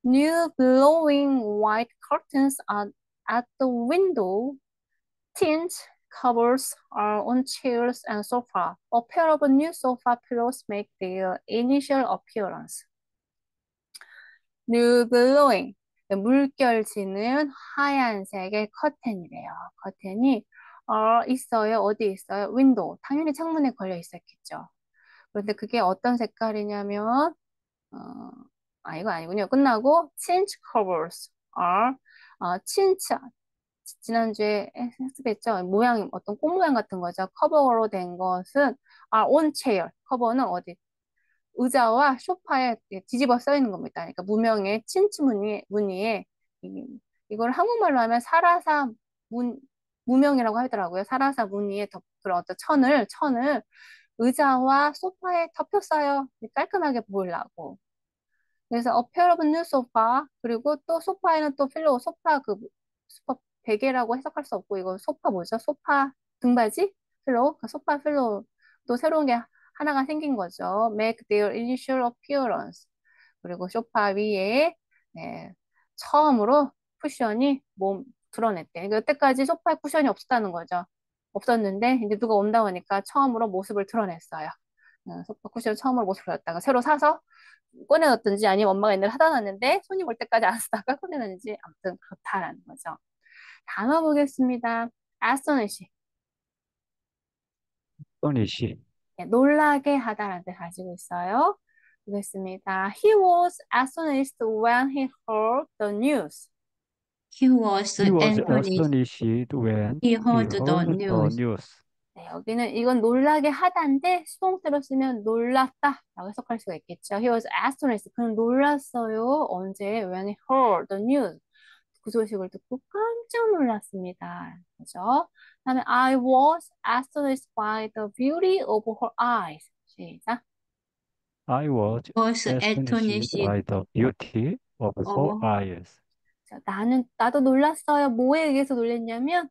New glowing white curtains are at the window. Tint covers are on chairs and sofa. A pair of new sofa pillows make their initial appearance. New glowing. 물결지는 하얀색의 커튼이래요. 커튼이 있어요. 어디 있어요? 윈도우. 당연히 창문에 걸려 있었겠죠. 그런데 그게 어떤 색깔이냐면 어, 이거 아니군요. 끝나고 tint covers are tint 지난주에 학습했죠. 모양 어떤 꽃 모양 같은 거죠. 커버로 된 것은 on chair. 커버는 어디 의자와 소파에 뒤집어 써 있는 겁니다. 그러니까 무명의 친치 무늬에 이걸 한국말로 하면 사라사 무명이라고 하더라고요. 사라사 무늬에 그런 어떤 천을 의자와 소파에 덮였어요. 깔끔하게 보이려고. 그래서 a pair of new sofa 그리고 또 소파에는 또 필로우 소파 베개라고 해석할 수 없고 이거 소파 뭐죠? 소파 등받이 필로우 그 소파 필로우 또 새로운 게 하나가 생긴 거죠. Make their initial appearance 그리고 소파 위에 네, 처음으로 쿠션이 몸 드러냈대. 그러니까 여태까지 소파에 쿠션이 없었다는 거죠. 없었는데 이제 누가 온다고 하니까 처음으로 모습을 드러냈어요. 소파 쿠션 처음으로 모습을 보였다가 새로 사서 꺼내놨든지 아니면 엄마가 옛날에 하다 놨는데 손님 올 때까지 안 쓰다가 꺼내놨는지 아무튼 그렇다라는 거죠. 단어 보겠습니다. astonish. 써니시. 예, 놀라게 하다라는 뜻 가지고 있어요. 보겠습니다. He was astonished when he heard the news. He was He was Anthony. astonished when He he heard the heard the news. news. 네, 여기는 이건 놀라게 하다인데 수동태로 쓰면 놀랐다 라고 해석할 수가 있겠죠. He was astonished. 그는 놀랐어요. 언제? When he heard the news. 그 소식을 듣고 깜짝 놀랐습니다. 그죠? 다음에 I was astonished by the beauty of her eyes. 시작. I was Was astonished astonished by the beauty of her of eyes. 자, 나도 놀랐어요. 뭐에 의해서 놀랐냐면,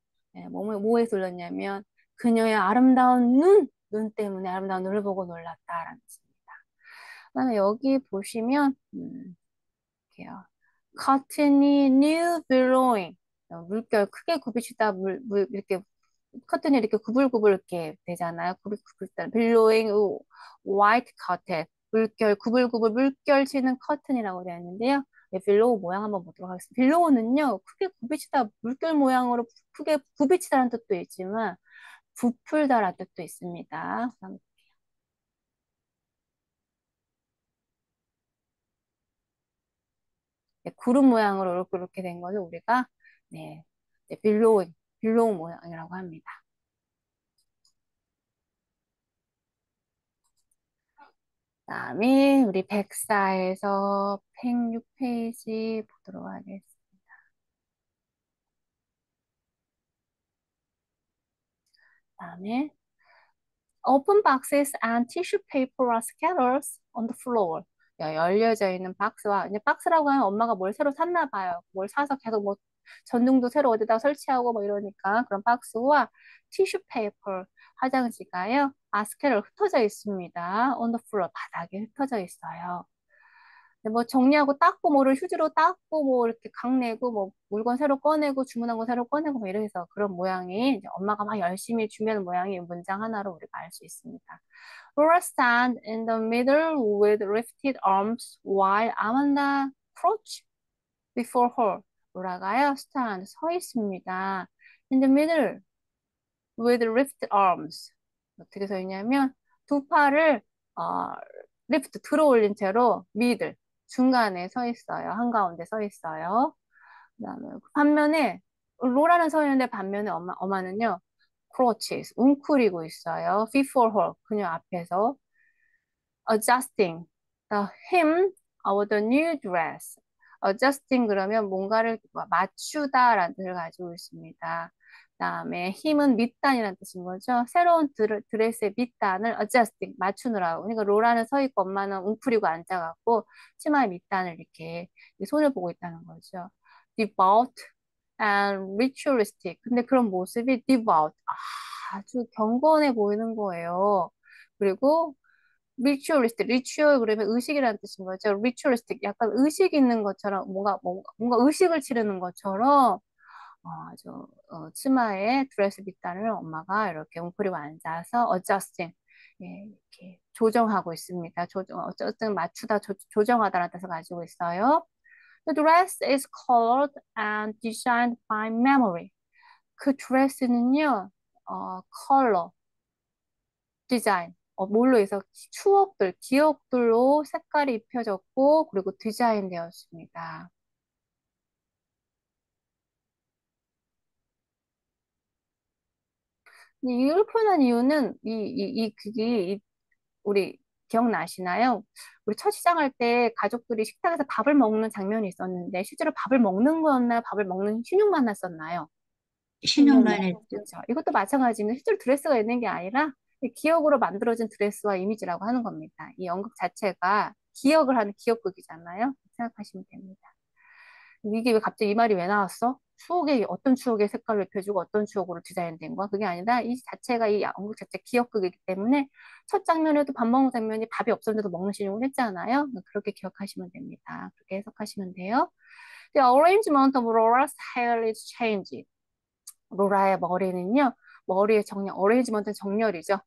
뭐에 의해서 놀랐냐면, 그녀의 아름다운 눈 때문에 아름다운 눈을 보고 놀랐다라는 뜻입니다. 그다음에 여기 보시면, 이렇게요. 커튼이 new billowing. 물결 크게 굽이치다 이렇게 커튼이 이렇게 구불구불 이렇게 되잖아요. 구불구불 billowing white curtain. 물결 구불구불 물결 치는 커튼이라고 되어 있는데요. 네, 빌로우 모양 한번 보도록 하겠습니다. 빌로우는요, 크게 굽이치다 물결 모양으로 크게 굽이치다라는 뜻도 있지만 부풀다라는 뜻도 있습니다. 네, 구름 모양으로 이렇게 된 것을 우리가 네, 빌로우 모양이라고 합니다. 그다음에 우리 백사에서 106페이지 보도록 하겠습니다. 그다음에 open boxes and tissue paper are scattered on the floor. 열려져 있는 박스와 이제 박스라고 하면 엄마가 뭘 새로 샀나 봐요. 뭘 사서 계속 뭐 전등도 새로 어디다가 설치하고 뭐 이러니까 그런 박스와 티슈 페이퍼 화장지가요. 아스케로 흩어져 있습니다. on the floor 바닥에 흩어져 있어요. 뭐 정리하고 닦고 뭐를 휴지로 닦고 뭐 이렇게 각 내고 뭐 물건 새로 꺼내고 주문한 거 새로 꺼내고 뭐 이래서 그런 모양이 이제 엄마가 막 열심히 준비하는 모양이 문장 하나로 우리가 알 수 있습니다. Laura stand in the middle with lifted arms while Amanda crouched before her. 로라가요 stand 서 있습니다. In the middle with lifted arms. 어떻게 서 있냐면 두 팔을 어, 리프트 들어 올린 채로 미들 중간에 서 있어요. 한가운데 서 있어요. 그다음에 반면에 로라는 서 있는데 반면에 엄마는요. crutches, 웅크리고 있어요. before her, 그녀 앞에서. adjusting the hem of the new dress. adjusting 그러면 뭔가를 맞추다라는 뜻을 가지고 있습니다. 그다음에 힘은 밑단이라는 뜻인 거죠. 새로운 드레스의 밑단을 adjusting 맞추느라고. 그러니까 로라는 서 있고 엄마는 웅크리고 앉아갖고 치마의 밑단을 이렇게 손을 보고 있다는 거죠. devout and ritualistic. 근데 그런 모습이 devout 아주 경건해 보이는 거예요. 그리고 ritualistic, ritual 그러면 의식이라는 뜻인 거죠. ritualistic 약간 의식 있는 것처럼 뭔가 의식을 치르는 것처럼 아주 치마에 드레스 밑단을 엄마가 이렇게 웅크리고 앉아서 adjusting 예, 이렇게 조정하고 있습니다. 어쨌든 맞추다 조정하다라는 뜻을 가지고 있어요. The dress is colored and designed by memory. 그 드레스는요, 컬러, 디자인, 뭘로 해서 추억들, 기억들로 색깔이 입혀졌고, 그리고 디자인되었습니다. 이걸 표현한 이유는 우리 기억나시나요? 우리 첫 시장할 때 가족들이 식탁에서 밥을 먹는 장면이 있었는데 실제로 밥을 먹는 거였나요? 밥을 먹는 신용만 났었나요? 신용만. 신용만 했죠. 그렇죠. 이것도 마찬가지입니다. 실제로 드레스가 있는 게 아니라 기억으로 만들어진 드레스와 이미지라고 하는 겁니다. 이 연극 자체가 기억을 하는 기억극이잖아요. 생각하시면 됩니다. 이게 왜 갑자기 이 말이 왜 나왔어? 추억의 어떤 추억의 색깔을 입혀주고 어떤 추억으로 디자인된 거야? 그게 아니라 이 자체가 이 연극 자체 기억극이기 때문에 첫 장면에도 밥 먹는 장면이 밥이 없었는데도 먹는 신용을 했잖아요. 그렇게 기억하시면 됩니다. 그렇게 해석하시면 돼요. The arrangement of Laura's hair is changed. 로라의 머리는요, 머리의 정렬, 어레인지먼트는 정렬이죠.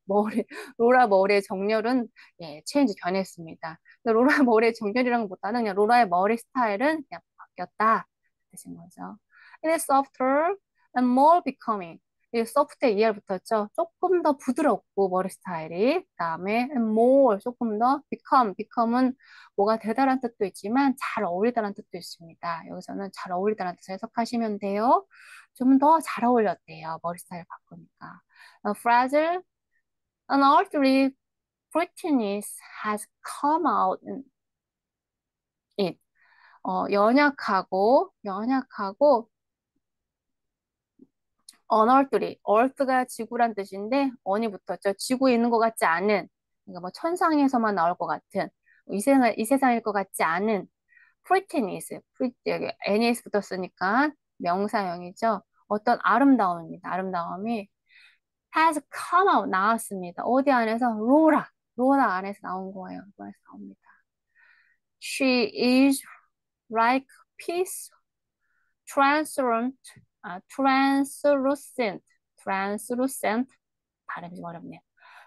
로라 머리의 정렬은, 예, 체인지 변했습니다. 근데 로라 머리의 정렬이라는 것보다는 그냥 로라의 머리 스타일은 그냥 바뀌었다. 뜻인 거죠. It is softer and more becoming. 이 soft에 ER 붙었죠. 조금 더 부드럽고, 머리 스타일이. 그 다음에 and more, 조금 더 become은 뭐가 되다란 뜻도 있지만 잘 어울리다란 뜻도 있습니다. 여기서는 잘 어울리다란 뜻을 해석하시면 돼요. 좀 더 잘 어울렸대요. 머리 스타일 바꾸니까. Fragile, unearthly prettiness has come out in it. 연약하고, unearthly. earth가 지구란 뜻인데, on이 붙었죠. 지구에 있는 것 같지 않은, 그러니까 뭐 천상에서만 나올 것 같은, 이 세상일 것 같지 않은 prettiness. 여기 nes 붙었으니까 명사형이죠. 어떤 아름다움입니다. 아름다움이 has come out 나왔습니다. 어디 안에서? 로라 안에서 나온 거예요. 로라에서 나옵니다. She is like piece translucent, translucent 발음이 좀 어렵네요.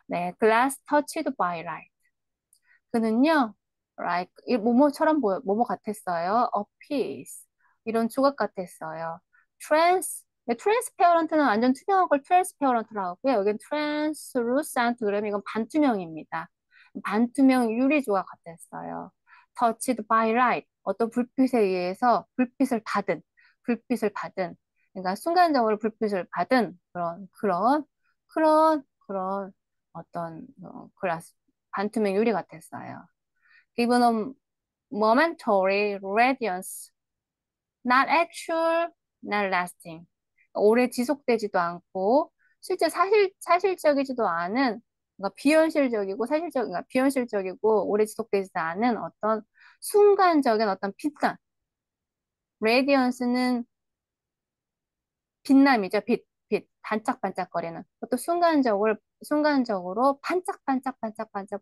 네, glass touched by light. 그는요, like 이 뭐뭐 같았어요. A piece 이런 조각 같았어요. 트랜스페어런트는 완전 투명한 걸 트랜스페어런트라고 하고요. 여기는 트랜스루센트 그러면 이건 반투명입니다. 반투명 유리 조각 같았어요. touched by light 어떤 불빛에 의해서 불빛을 받은 그러니까 순간적으로 불빛을 받은 그런 어떤 글라스 반투명 유리 같았어요. Given a momentary radiance, not actual, not lasting. 오래 지속되지도 않고 실제 사실적이지도 않은 그러니까 비현실적이고 오래 지속되지도 않은 어떤 순간적인 어떤 빛감. radiance는 빛남이죠. 반짝반짝거리는. 그것도 순간적으로 반짝반짝반짝반짝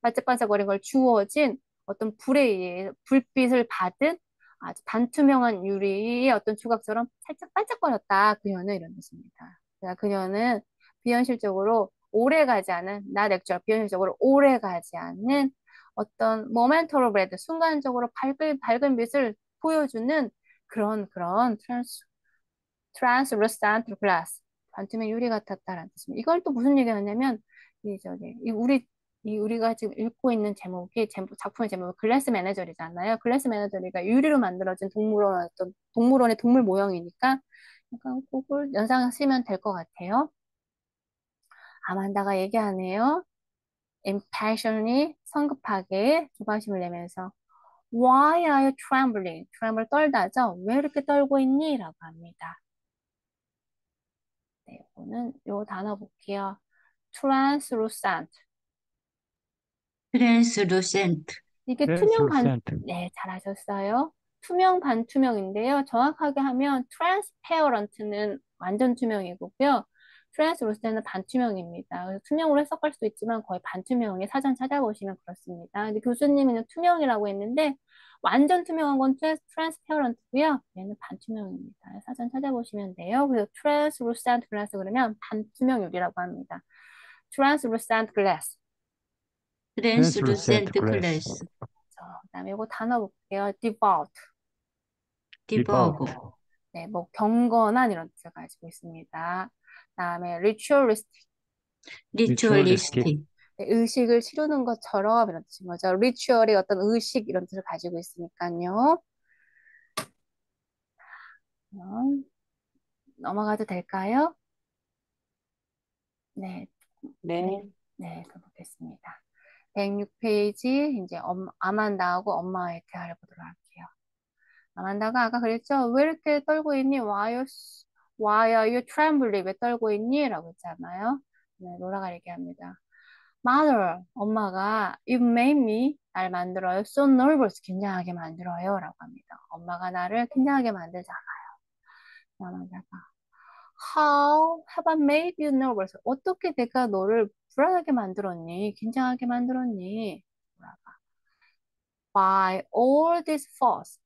반짝반짝거리는 걸 주어진 어떤 불에 의해 불빛을 받은 아주 반투명한 유리의 어떤 조각처럼 살짝 반짝거렸다. 그녀는 이런 뜻입니다. 그러니까 그녀는 비현실적으로 오래 가지 않은, not actual, 비현실적으로 오래 가지 않는 어떤 momentary red, 순간적으로 밝은 빛을 보여주는 그런 translucent glass, 반투명 유리 같았다라는 뜻입니다. 이걸 또 무슨 얘기하냐면, 이 우리 이 우리가 지금 읽고 있는 작품의 제목이 글래스 매너저리잖아요. 글래스 매너저리가 유리로 만들어진 동물원의 동물 모형이니까 약간 그걸 연상하시면 될 것 같아요. 아만다가 얘기하네요. impatiently 성급하게 조바심을 내면서 Why are you trembling? tremble 떨다죠. 왜 이렇게 떨고 있니? 라고 합니다. 네, 이거는 요 단어 볼게요. translucent. translucent, 이게 translucent. 네, 잘하셨어요. 투명, 반투명인데요. 정확하게 하면 transparent는 완전 투명이고요. translucent는 반투명입니다. 그래서 투명으로 해석할 수도 있지만 거의 반투명에 사전 찾아보시면 그렇습니다. 근데 교수님은 투명이라고 했는데 완전 투명한 건 transparent고요. 얘는 반투명입니다. 사전 찾아보시면 돼요. 그래서 translucent glass 그러면 반투명 유리라고 합니다. translucent glass. translucent translucent glass. glass, 그다음에 이거 단어 볼게요. devout. devout. devout, 네, 뭐 경건한 이런 뜻을 가지고 있습니다. 그다음에 ritualistic. ritualistic. ritualistic, 네, 의식을 치르는 것처럼 이런 뜻인 거죠. ritual이 어떤 의식 이런 뜻을 가지고 있으니까요. 그럼 넘어가도 될까요? 네, 네, 네. 네, 가보겠습니다. 106페이지 이제 아만다하고 엄마의 대화를 보도록 할게요. 아만다가 아까 그랬죠? 왜 이렇게 떨고 있니? why are you trembling? 왜 떨고 있니? 라고 했잖아요. 네, 로라가 얘기합니다. Mother, 엄마가 you made me, 날 만들어요. So nervous, 긴장하게 만들어요. 라고 합니다. 엄마가 나를 긴장하게 만들잖아요. 아만다가 How have I made you nervous? 어떻게 내가 너를 불안하게 만들었니? 긴장하게 만들었니? 로라가 By all this fuss.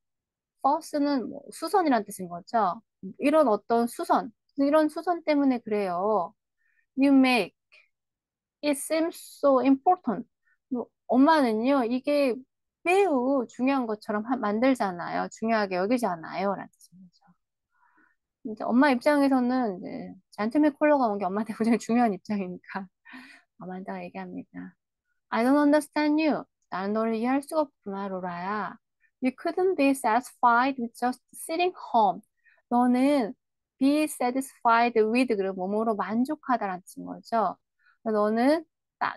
fuss는 뭐 수선이란 뜻인 거죠. 이런 어떤 수선, 이런 수선 때문에 그래요. You make it seem so important. 뭐, 엄마는요, 이게 매우 중요한 것처럼 만들잖아요. 중요하게 여기잖아요. 라는 뜻인 거죠. 이제 엄마 입장에서는 이제 잔트맨 콜러가 온 게 엄마한테 굉장히 중요한 입장이니까 아만다가 얘기합니다. I don't understand you. 나는 너를 이해할 수가 없구나, 로라야. You couldn't be satisfied with just sitting home. 너는 be satisfied with 그리고 뭐뭐로 만족하다라는 뜻인 거죠. 너는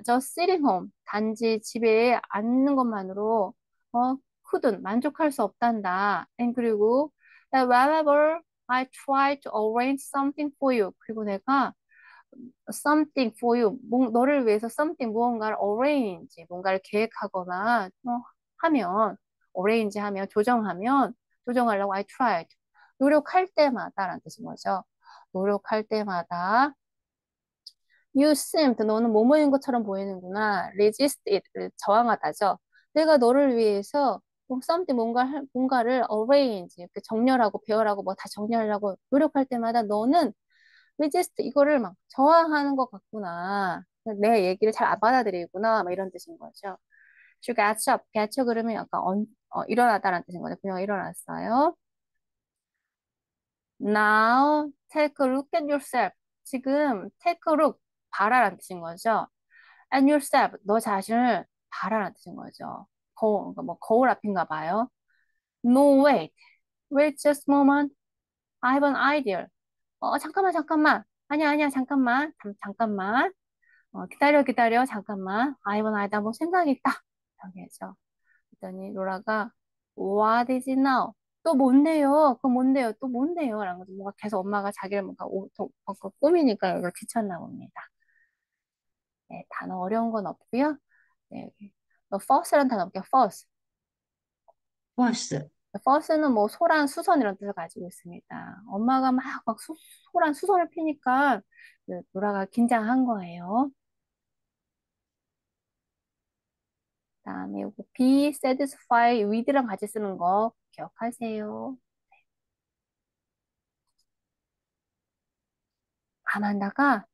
just sitting home, 단지 집에 앉는 것만으로 어, couldn't 만족할 수 없단다. And 그리고 that whenever I try to arrange something for you. 그리고 내가 something for you. 너를 위해서 something 무언가를 arrange, 뭔가를 계획하거나 하면 arrange 하면 조정하려고 I tried. 노력할 때마다라는 뜻인 거죠. 노력할 때마다 you seemed 너는 뭐뭐인 것처럼 보이는구나. resist it 저항하다죠. 내가 너를 위해서 something 뭔가를 arrange 이렇게 정렬하고 배열하고 뭐 다 정리하려고 노력할 때마다 너는 resist 이거를 막 저항하는 것 같구나. 내 얘기를 잘 안 받아들이구나. 막 이런 뜻인 거죠. She gets up. get up 그러면 약간 일어나다라는 뜻인 거죠. 그냥 일어났어요. Now take a look at yourself. 지금 take a look 봐라라는 뜻인 거죠. At yourself 너 자신을 봐라라는 뜻인 거죠. 그러니까 뭐 거울 앞인가 봐요. No wait. Wait just a moment. I have an idea. 잠깐만. 아니야, 잠깐만. 잠깐만. 기다려, 잠깐만. 아이번 아이다, 뭐 생각이 있다. 이렇게 해서. 그랬더니 로라가, What is it now? 또 뭔데요? 그거 뭔데요? 또 뭔데요? 라는 거죠. 뭔가 계속 엄마가 자기를 뭔가 꾸미니까 이걸 귀찮나 봅니다. 네, 단어 어려운 건 없고요. 네, 여기. first라는 단어 볼게요. first. force, first는 뭐 소란, 수선 이런 뜻을 가지고 있습니다. 엄마가 막 소란, 수선을 피니까 로라가 긴장한 거예요. 그다음에 요거 be satisfied with랑 같이 쓰는 거 기억하세요. 아만다가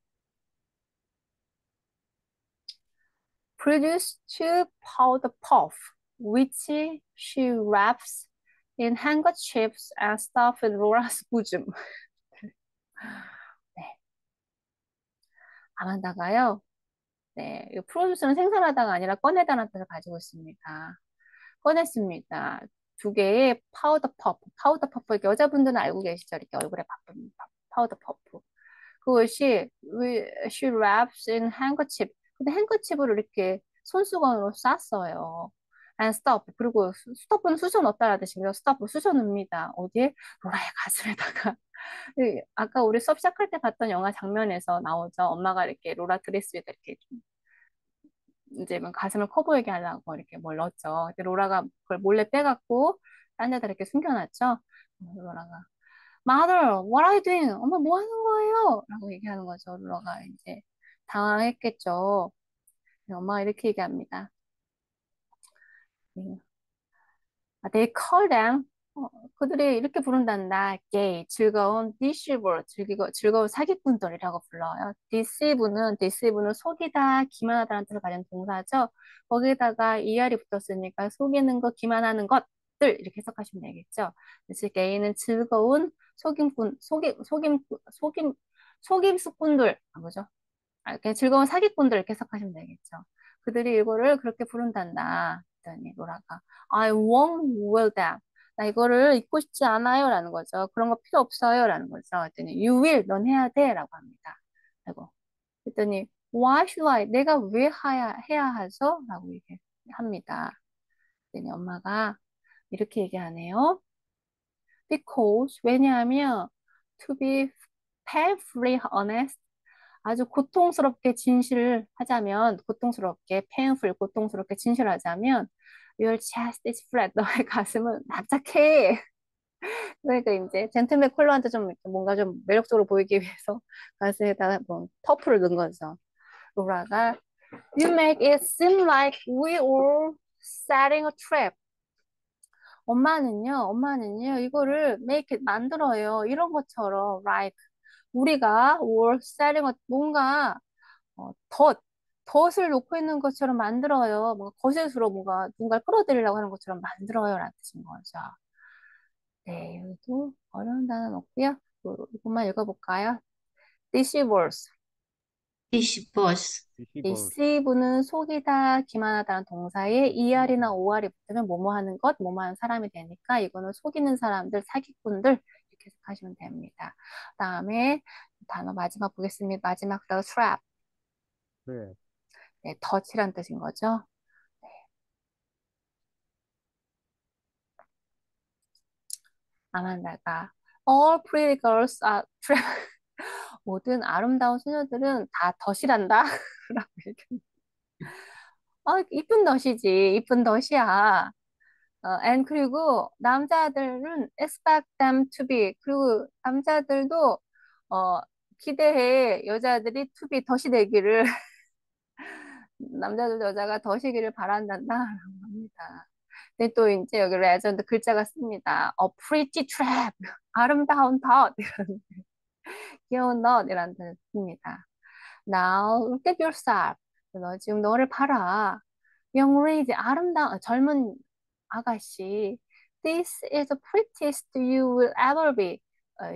produce two powder puff, which she wraps in handkerchiefs and stuff in Laura's bosom. 네. 아만다가요. 네, 이 프로듀스는 생산하다가 아니라 꺼내다라는 뜻을 가지고 있습니다. 꺼냈습니다. 두 개의 파우더 퍼프. 파우더 퍼프, 이렇게 여자분들은 알고 계시죠? 이렇게 얼굴에 바른 파우더 퍼프. 그것이 she wraps in handkerchief. 근데 핸커치프를 이렇게 손수건으로 쌌어요. and stuff. 그리고 스토프는 쑤셔 넣었다라는 뜻이고요. 스토프 쑤셔 넣습니다. 어디에? 로라의 가슴에다가. 아까 우리 수업 시작할 때 봤던 영화 장면에서 나오죠. 엄마가 이렇게 로라 드레스 위에다 이렇게 좀 이제 막 가슴을 커 보이게 하려고 이렇게 뭘 넣었죠. 근데 로라가 그걸 몰래 빼갖고 딴 데다 이렇게 숨겨놨죠. 로라가 Mother, what are you doing? 엄마 뭐 하는 거예요? 라고 얘기하는 거죠. 로라가 이제 당황했겠죠. 엄마가 이렇게 얘기합니다. 네. They call them. 그들이 이렇게 부른단다. gay, 즐거운, deceiver, 즐거운 사기꾼들이라고 불러요. deceive는 속이다, 기만하다는 뜻을 가진 동사죠. 거기다가 er이 붙었으니까 속이는 것, 기만하는 것들 이렇게 해석하시면 되겠죠. 그래서 gay는 즐거운 속임수꾼들, 뭐죠? 이렇게 즐거운 사기꾼들 이렇게 해석하시면 되겠죠. 그들이 이거를 그렇게 부른단다. 했더니 로라가 I won't will that. 나 이거를 잊고 싶지 않아요. 라는 거죠. 그런 거 필요 없어요. 라는 거죠. 했더니 you will, 넌 해야 돼. 라고 합니다. 아이고. 했더니 why should I? 내가 왜 해야 하죠? 라고 얘기합니다. 했더니 엄마가 이렇게 얘기하네요. Because, 왜냐하면 to be painfully honest, 아주 고통스럽게 진실을 하자면, 고통스럽게 진실하자면, your chest is flat, 너의 가슴은 납작해. 그러니까 이제 젠틀맨 콜러한테 좀 이렇게 뭔가 좀 매력적으로 보이기 위해서 가슴에다가 뭐 터프를 넣은 거죠. 로라가 You make it seem like we were setting a trap. 엄마는요, 이거를 make it 만들어요. 이런 것처럼, like, 우리가 were setting a, 뭔가 덫을 놓고 있는 것처럼 만들어요. 뭔가 거실수로 뭔가 누군가를 끌어들이려고 하는 것처럼 만들어요. 라는 뜻인 거죠. 네, 여기도 어려운 단어는 없고요. 이것만 읽어볼까요? deceivers. Divorce. Deceiver. deceive는 속이다, 기만하다는 동사에 er이나 or이 붙으면 뭐뭐 하는 것, 뭐뭐 하는 사람이 되니까 이거는 속이는 사람들, 사기꾼들 이렇게 해석하시면 됩니다. 그다음에 단어 마지막 보겠습니다. 마지막 단어 trap. 네. 네, 덫이란 뜻인 거죠. 아만다가 all pretty girls are trap. 모든 아름다운 소녀들은 다 덫이란다. 라고 얘기해. 이쁜 덫이지. 이쁜 덫이야. and 그리고 남자들은 expect them to be. 그리고 남자들도 어, 기대해. 여자들이 to be 덫이 되기를. 남자들도 여자가 덫이기를 바란단다라고 합니다. 근데 또 이제 여기 레전드 글자가 씁니다. A pretty trap. 아름다운 덫. 귀여운 덫이라는 뜻입니다. Now look at yourself. 너 지금 너를 봐라. Young lady, 아름다운 젊은 아가씨. This is the prettiest you will ever be.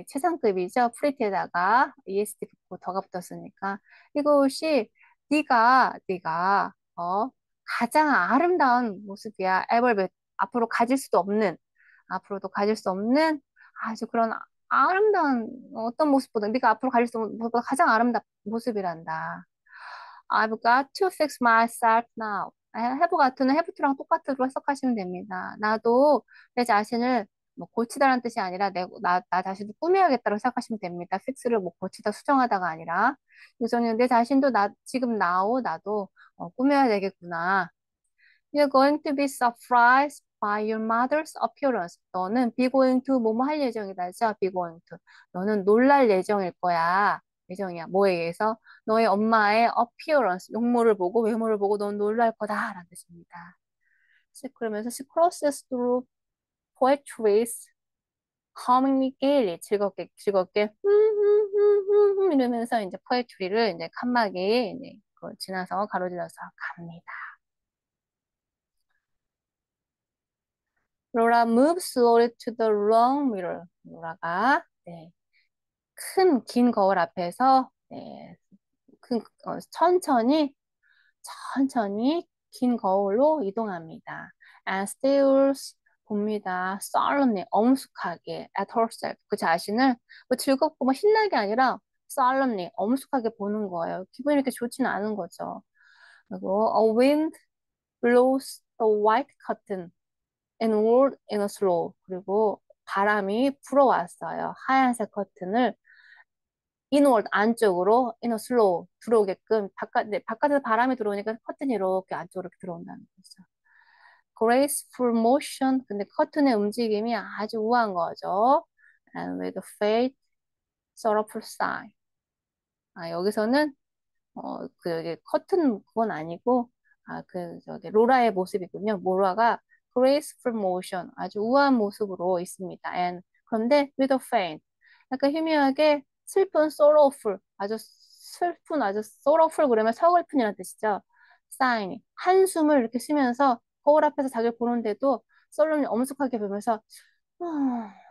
최상급이죠. pretty에다가 est 붙고 더가 붙었으니까 이것이 네가 가장 아름다운 모습이야. ever be. 앞으로 가질 수도 없는 앞으로도 가질 수 없는 아주 그런 아름다운 어떤 모습보다 네가 앞으로 가질 수 없는 모습보다 가장 아름다운 모습이란다. I've got to fix myself now. have goto는 have to랑 똑같으로 해석하시면 됩니다. 나도 내 자신을 뭐 고치다라는 뜻이 아니라 나 자신을 꾸며야겠다고 생각하시면 됩니다. fix를 뭐 고치다 수정하다가 아니라 요즘은 내 자신도 지금 나도 꾸며야 되겠구나. You're going to be surprised by your mother's appearance. 너는 be going to 뭐뭐 할 예정이다죠. be going to. 너는 놀랄 예정일 거야. 예정이야. 뭐에 의해서? 너의 엄마의 appearance, 외모를 보고 넌 놀랄 거다라는 뜻입니다. 그러면서 she crosses through poetry's humming gaily 즐겁게 이러면서 이제 포에트리를 이제 칸막이 이제 그걸 지나서 가로질러서 갑니다. 로라 moves slowly to the long mirror. 로라가 네, 긴 거울 앞에서 네, 천천히 천천히 긴 거울로 이동합니다. And stares 봅니다. solemnly 엄숙하게 at herself 그 자신을 뭐 즐겁고 뭐 신나게 아니라 solemnly 엄숙하게 보는 거예요. 기분이 이렇게 좋지는 않은 거죠. 그리고 a wind blows the white curtain inward in a slow 그리고 바람이 불어왔어요. 하얀색 커튼을 inward 안쪽으로 in a slow 들어오게끔 네, 바깥에서 바람이 들어오니까 커튼이 이렇게 안쪽으로 이렇게 들어온다는 거죠. graceful motion 근데 커튼의 움직임이 아주 우아한 거죠. And with a faint sorrowful sigh. 여기서는 그 여기 커튼 그건 아니고 그 저기 로라의 모습이군요. 로라가 graceful motion 아주 우아한 모습으로 있습니다. And 그런데 with a faint 약간 희미하게 슬픈 sorrowful 아주 슬픈 아주 sorrowful 그러면 서글픈이라는 뜻이죠. sign 한숨을 이렇게 쉬면서 거울 앞에서 자기를 보는데도 썰렁이 엄숙하게 보면서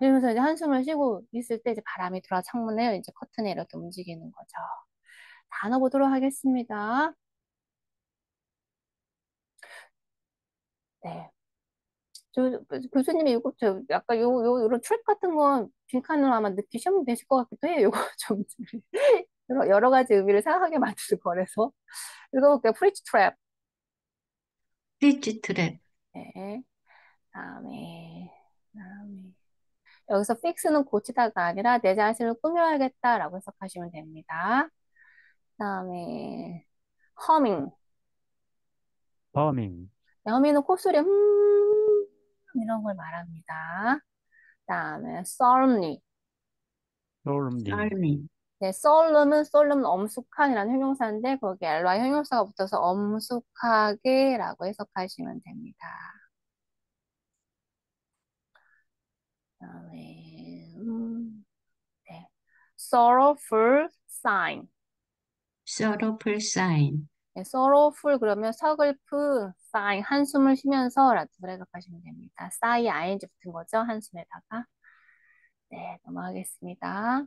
이러면서 이제 한숨을 쉬고 있을 때 이제 바람이 들어와 창문에 이제 커튼에 이렇게 움직이는 거죠. 단어 보도록 하겠습니다. 네. 교수님이 이거 약간 요런 트랙 같은 건 빈칸으로 아마 넣기시면 되실 것 같기도 해요. 요거 좀 여러 가지 의미를 생각하게 만드는 거라서. 읽어볼게요. 프리치 트랩. 스피치 트랩, 네. 다음에. 여기서 픽스는 고치다가 아니라 내 자신을 꾸며야겠다라고 해석하시면 됩니다. 다음에 허밍. humming, 네, 허밍은 콧소리 이런 걸 말합니다. 다음에 solemnly. solemnly, 썰미, 네, solemn은 엄숙한이라는 형용사인데 거기 ly 형용사가 붙어서 엄숙하게라고 해석하시면 됩니다. 그다음에 네, sorrowful sign. sorrowful sign, 네, sorrowful 그러면 서글프 sign 한숨을 쉬면서라고 해석하시면 됩니다. sigh ing 붙은 거죠 한숨에다가. 네, 넘어가겠습니다.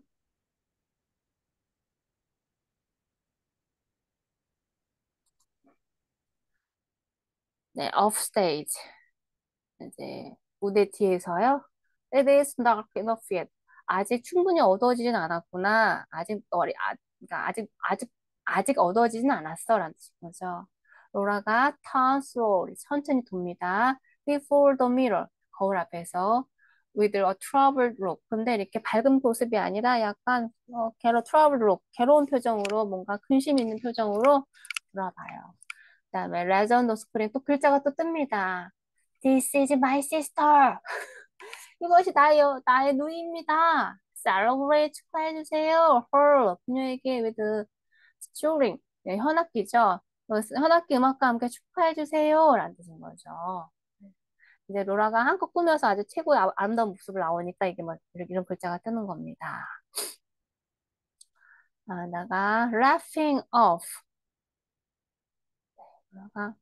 네, offstage. 이제 무대 뒤에서요. It is not enough yet. 아직 충분히 어두워지진 않았구나. 그러니까 아직 어두워지진 않았어라는 뜻인 거죠. 로라가 turn slowly 천천히 돕니다. Before the mirror 거울 앞에서 with a troubled look. 근데 이렇게 밝은 모습이 아니라 약간 troubled look, 괴로운 표정으로 뭔가 근심 있는 표정으로 돌아봐요. 그다음에 레전드 on the screen 또 글자가 또 뜹니다. This is my sister. 이것이 나의 누이입니다. Celebrate 축하해주세요. Her 그녀에게 with string 네, 현악기죠. 현악기 음악과 함께 축하해주세요. 라는 뜻인 거죠. 이제 로라가 한껏 꾸며서 아주 최고의 아름다운 모습을 나오니까 이게 뭐 이런 글자가 뜨는 겁니다. 나가 laughing off. 로라가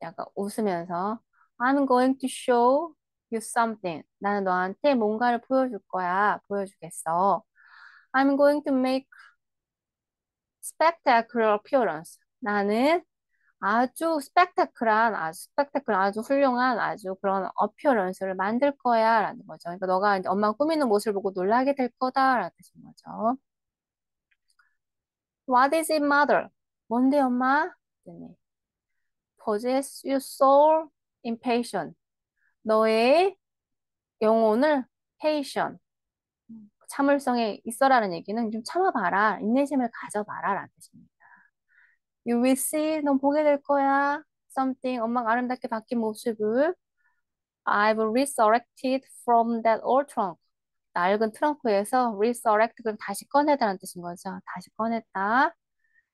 약간 웃으면서 I'm going to show you something. 나는 너한테 뭔가를 보여줄 거야. 보여주겠어. I'm going to make spectacular appearance. 나는 아주 훌륭한, 아주 그런 appearance를 만들 거야. 라는 거죠. 그러니까 너가 이제 엄마 꾸미는 모습을 보고 놀라게 될 거다. 라는 뜻인 거죠. What is it, mother? 뭔데, 엄마? 네. Possess your soul impatient. 너의 영혼을 patient, 참을성에 있어라는 얘기는 좀 참아봐라, 인내심을 가져봐라 라는 뜻입니다. You will see, 넌 보게 될 거야. Something, 엄마가 아름답게 바뀐 모습을. I've resurrected from that old trunk. 낡은 트렁크에서 resurrect, 그럼 다시 꺼내다라는 뜻인 거죠. 다시 꺼냈다.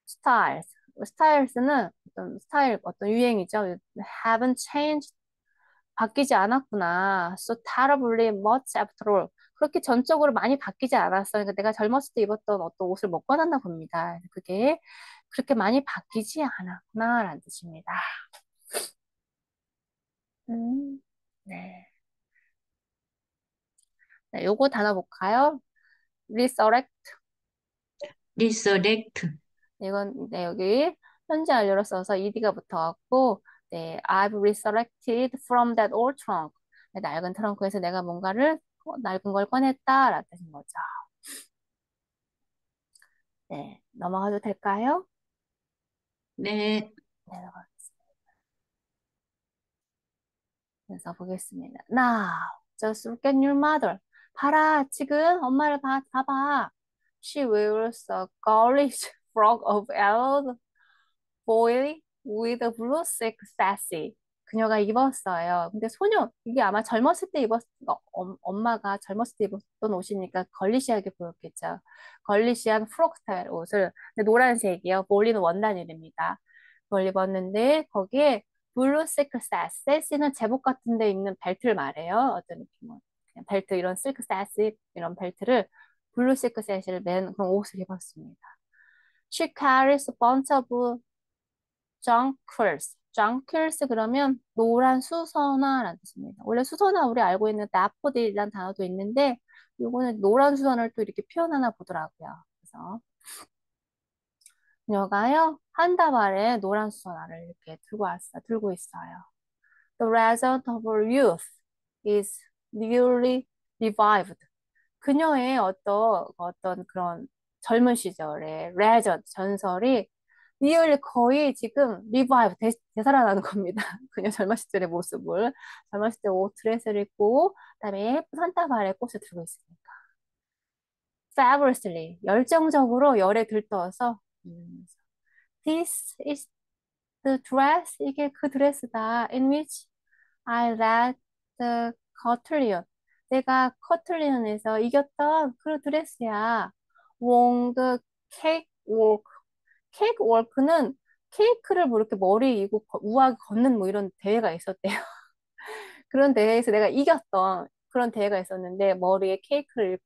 Styles. styles는 어떤 스타일, 어떤 유행이죠. Haven't changed 바뀌지 않았구나. So terribly much after all. 그렇게 전적으로 많이 바뀌지 않았어. 그러니까 내가 젊었을 때 입었던 어떤 옷을 못 꺼냈나 봅니다. 그게 그렇게 많이 바뀌지 않았구나라는 뜻입니다. 음, 네. 네, 요거 단어 볼까요? resurrect. resurrect, 이건 네, 여기 현재 완료로 써서 ed가 붙어갖고, 네, I've resurrected from that old trunk. 네, 낡은 트렁크에서 내가 뭔가를 낡은 걸 꺼냈다라는 뜻인 거죠. 네, 넘어가도 될까요? 네, 네, 넘어가겠습니다. 그래서 보겠습니다. Now, just look at your mother. 봐라, 지금 엄마를 봐봐. She wears a girlish frock of old boy with a blue silk sassy. 그녀가 입었어요. 근데 소녀, 이게 아마 젊었을 때 엄마가 젊었을 때 입었던 옷이니까 걸리시하게 보였겠죠. 걸리시한 프록 스타일 옷을. 근데 노란색이요. 볼리는 원단이랍니다. 그걸 입었는데, 거기에 블루 실크 사스. 세시는 제복 같은 데 입는 벨트를 말해요. 어떤 느낌은. 그냥 벨트, 이런 실크 사스, 이런 벨트를, 블루 실크 사스를 맨 그런 옷을 입었습니다. She carries a bunch of jonquils. jonquils 그러면 노란 수선화라는 뜻입니다. 원래 수선화 우리 알고 있는 daffodil이라는 단어도 있는데 요거는 노란 수선을 또 이렇게 표현하나 보더라고요. 그래서 그녀가요 한 다발에 노란 수선화를 이렇게 들고 있어요. The result of her youth is newly revived. 그녀의 어떤 그런 젊은 시절의 레전드, 전설이 리얼 거의 지금 리바이브, 되살아나는 겁니다. 그녀 젊은 시절의 모습을. 젊었을 때 옷 드레스를 입고, 그다음에 예쁜 산타발에 꽃을 들고 있으니까. Fabulously, 열정적으로 열에 들떠서, This is the dress, 이게 그 드레스다. In which I led the cotillion. 내가 커틀리언에서 이겼던 그 드레스야. Won the cake walk. 케이크 월크는 케이크를 뭐 이렇게 머리에 이고 우아하게 걷는 뭐 이런 대회가 있었대요. 그런 대회에서 내가 이겼던 그런 대회가 있었는데 머리에 케이크를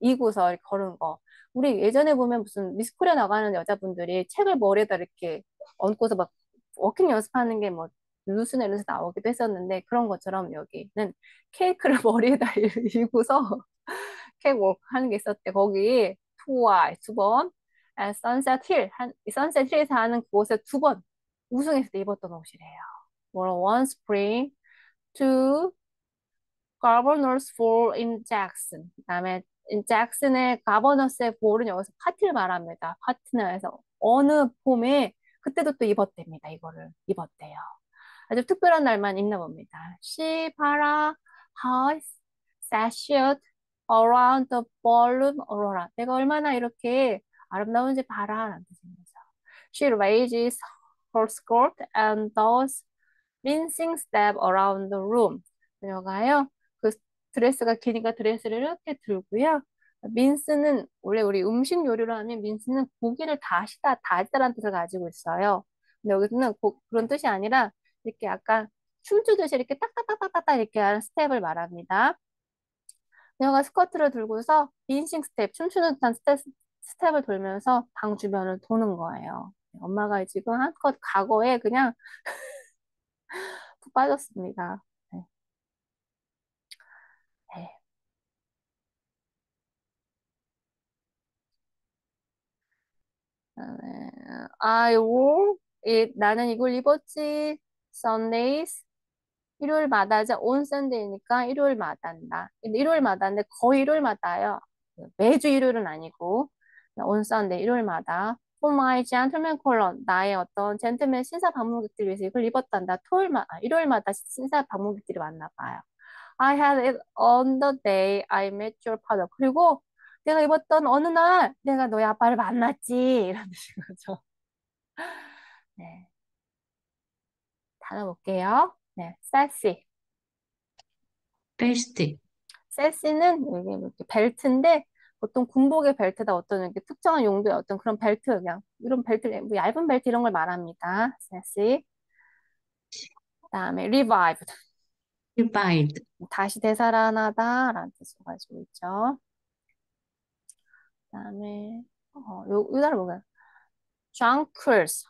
이고서 이렇게 걸은 거. 우리 예전에 보면 무슨 미스코리아 나가는 여자분들이 책을 머리에다 이렇게 얹고서 막 워킹 연습하는 게 뭐 뉴스나 이런 데서 나오기도 했었는데 그런 것처럼 여기는 케이크를 머리에다 이고서 케이크 워크 하는 게 있었대. 거기 twice, 두 번, 선셋 힐, 선셋 힐에서 하는 그곳에 두 번 우승해서 입었던 옷이래요. Well, one spring to Governor's Ball in Jackson. 그다음에 잭슨의 가버너스의 볼은 여기서 파티를 말합니다. 파티너에서 어느 봄에 그때도 또 입었답니다. 이거를 입었대요. 아주 특별한 날만 입나 봅니다. She para her sashot around the ballroom aurora. 내가 얼마나 이렇게 아름다운지 봐라라는 뜻입니다. She raises her skirt and does mincing step around the room. 그녀가요, 그 드레스가 기니까 드레스를 이렇게 들고요. 민스는 원래 우리 음식 요리로 하면 민스는 고기를 다지다라는 뜻을 가지고 있어요. 근데 여기서는 그런 뜻이 아니라 이렇게 약간 춤추듯이 이렇게 딱딱딱딱딱 이렇게 하는 스텝을 말합니다. 그녀가 스커트를 들고서 빈싱 스텝, 춤추는 듯한 스텝을 돌면서 방 주변을 도는 거예요. 엄마가 지금 한껏 과거에 그냥 푹 빠졌습니다. 네. 네. 그다음에 I wore it. 나는 이걸 입었지. Sundays. 일요일마다죠. on Sunday니까 일요일마다인다. 근데 일요일마다인데 거의 일요일마다요. 매주 일요일은 아니고 on Sunday 일요일마다. For my gentleman colon 나의 어떤 젠틀맨 신사 방문객들 위해서 이걸 입었단다. 일요일마다 신사 방문객들이 왔나 봐요. I had it on the day I met your father. 그리고 내가 입었던 어느 날 내가 너희 아빠를 만났지. 이런 뜻인 거죠. 네. 단어 볼게요. 네. sassy. 베스트, sassy는 여기 이렇게 벨트인데 보통 군복의 벨트다 어떤 이렇게 특정한 용도의 어떤 그런 벨트 그냥 이런 벨트 뭐 얇은 벨트 이런 걸 말합니다. sassy. 그다음에 revived. 리바이드, 다시 되살아나다라는 뜻을 가지고 있죠. 그다음에 요 단어 뭐가요? jonquils.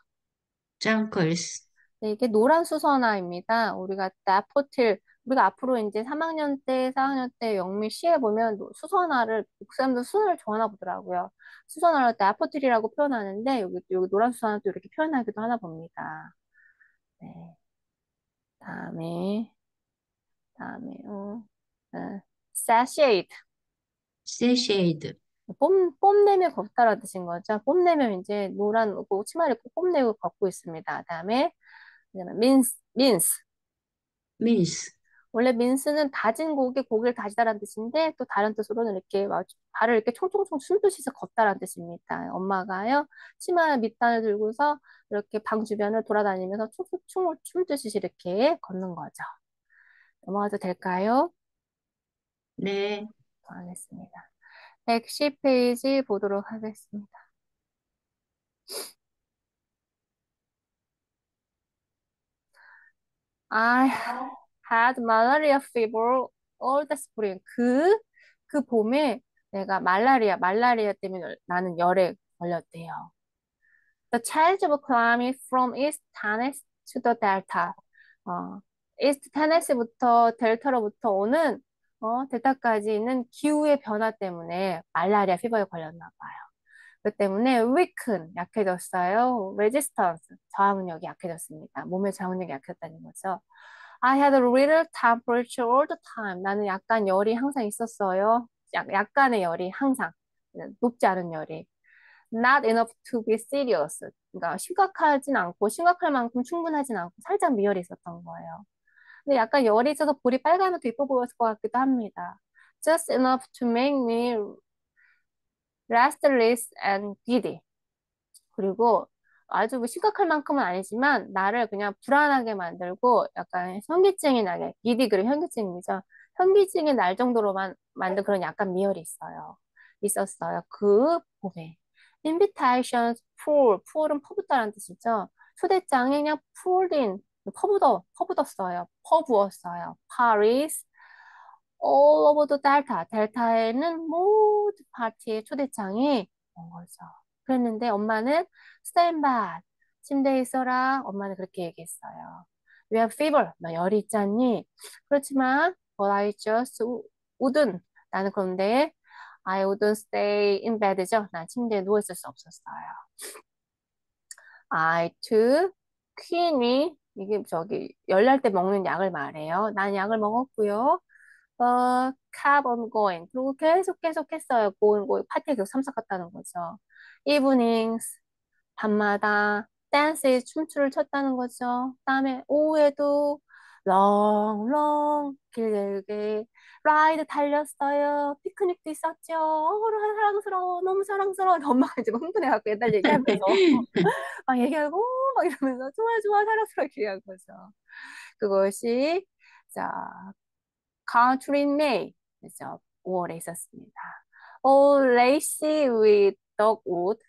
장클스, 네, 이게 노란 수선화입니다. 우리가 다포틸 우리가 앞으로 이제 3학년 때, 4학년 때 영미 시에 보면 수선화를, 그 사람들 수선화를 좋아하나 보더라고요. 수선화를 할 때 아포트리라고 표현하는데, 여기 노란 수선화도 이렇게 표현하기도 하나 봅니다. 네. 다음에, sashade. 셋쉐이드, 뽐내며 걷다라는 뜻인 거죠. 뽐내면 이제 노란 그 치마를 입고 뽐내고 걷고 있습니다. 그다음에 mince. 민스, 원래 민스는 다진 고기를 다지다라는 뜻인데 또 다른 뜻으로는 이렇게 막 발을 이렇게 총총총 숨듯이 해서 걷다라는 뜻입니다. 엄마가요 치마 밑단을 들고서 이렇게 방 주변을 돌아다니면서 춤을 춤듯이 이렇게 걷는 거죠. 넘어가도 될까요? 네, 하겠습니다. 110페이지 보도록 하겠습니다. I had malaria fever all the spring. 그 봄에 내가 말라리아 때문에 나는 열에 걸렸대요. The change of climate from East Tennessee to the Delta. 어, East Tennessee부터 델타로부터 오는 델타까지 있는 기후의 변화 때문에 말라리아 피버에 걸렸나 봐요. 그 때문에 weaken, 약해졌어요. resistance, 저항력이 약해졌습니다. 몸의 저항력이 약해졌다는 거죠. I had a little temperature all the time. 나는 약간 열이 항상 있었어요. 약간의 열이 항상. 높지 않은 열이. Not enough to be serious. 그러니까 심각하진 않고 심각할 만큼 충분하진 않고 살짝 미열이 있었던 거예요. 근데 약간 열이 있어서 볼이 빨가면 더 이뻐 보였을 것 같기도 합니다. Just enough to make me restless and giddy. 그리고 아주 뭐 심각할 만큼은 아니지만 나를 그냥 불안하게 만들고 약간 현기증이 나게 이디 그리고 현기증이죠. 현기증이 날 정도로만 만든 그런 약간 미열이 있었어요. 그 봄에 invitations pool은 퍼붓다라는 뜻이죠. 초대장에 그냥 poured in 퍼붓었어요. 퍼부었어요. Paris all over the delta. 델타에는 모든 파티의 초대장이 온 거죠. 그랬는데 엄마는 stay in bed. 침대에 있어라. 엄마는 그렇게 얘기했어요. You have fever. 너 열이 있잖니? 그렇지만 but I just wouldn't. 나는 그런데 I wouldn't stay in bed죠. 난 침대에 누워 있을 수 없었어요. I took quinine. 이게 저기 열날 때 먹는 약을 말해요. 난 약을 먹었고요. kept on going. 그리고 계속 했어요. 파티에 계속 참석했다는 거죠. evenings, 밤마다 댄스에 춤추를 췄다는 거죠. 그다음에 오후에도 길게 라이드 달렸어요. 피크닉도 있었죠. 사랑스러워, 너무 사랑스러워. 엄마가 지금 흥분해갖고 옛날 얘기하면서 막 얘기하고 막 이러면서 좋아 좋아 사랑스럽게 얘기한 거죠. 그것이 자 Country May 그죠? 5월에 있었습니다. Lacy with dogwood.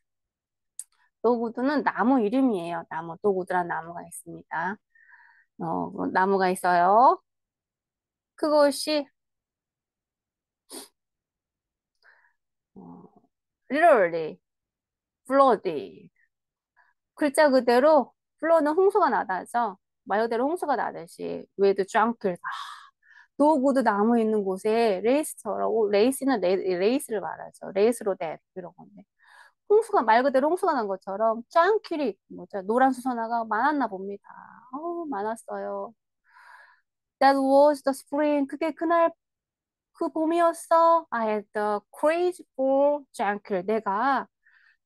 dogwood는 나무 이름이에요. dogwood라는 나무가 있습니다. 나무가 있어요. 그것이 어, literally flooded. 글자 그대로 플로는 홍수가 나다죠. 말 그대로 홍수가 나듯이 with drunkards. 노구도 나무 있는 곳에 레이스처럼 레이스는 레이스를 말하죠. 레이스로 된 이런 건데 홍수가 말 그대로 홍수가 난 것처럼 짱키리 뭐죠 노란 수선화가 많았나 봅니다. 많았어요. That was the spring. 그게 그날 그 봄이었어. I had the craze for 짱킬. 내가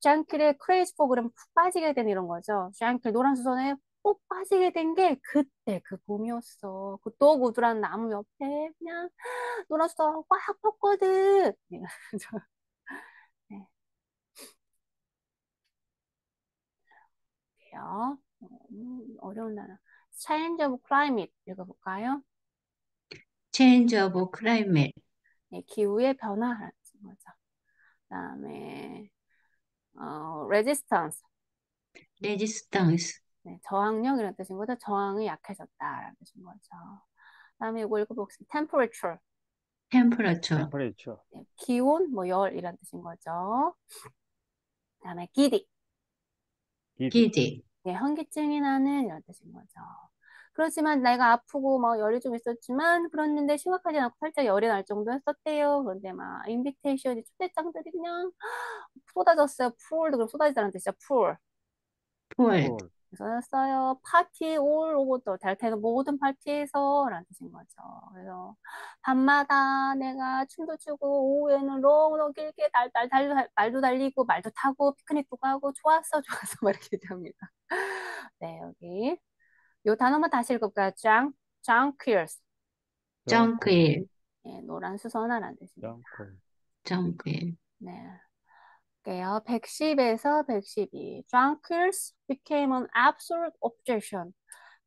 짱킬에 craze for 그러면 푹 빠지게 된 이런 거죠. 짱킬 노란 수선에 꼭 빠지게 된 게 그때 그 봄이었어. 그 또구두란 나무 옆에 그냥 놀았어. 꽉 폈거든. 네. 요 어려운 단어. Change of climate 읽어볼까요? change of climate, 네, 기후의 변화라는 거죠. 그다음에 resistance, resistance, 네, 저항력 이런 뜻인 거죠. 저항이 약해졌다라는 뜻인 거죠. 그다음에 이거 읽어보겠습니다. temperature, temperature, 템퍼레이처, 네, 기온, 뭐 열 이런 뜻인 거죠. 그다음에 giddy, 기디, giddy, 네, 현기증이 나는 이런 뜻인 거죠. 그렇지만 내가 아프고 막 열이 좀 있었지만 그랬는데 심각하지 않고 살짝 열이 날 정도였었대요. 그런데 막 인비테이션이 초대장들이 그냥 쏟아졌어요. 풀도 그럼 쏟아지다는 뜻이죠. 풀. 폴, 콜, 그래서였어요. 파티 올 오브 더 달태는 모든 파티에서 라는 뜻인 거죠. 그래서 밤마다 내가 춤도 추고 오후에는 너무너무 길게 말도 달리고 말도 타고 피크닉도 가고 좋았어 좋았어 막 이렇게 얘기합니다. 네 여기 요 단어만 다시 읽어볼까요? 장퀴어스. 정콜, 정크일, 네, 노란 수선화라는 뜻입니다. 정콜, 정크일. 네. 게요. 110에서 112. Drunkers became an absolute obsession.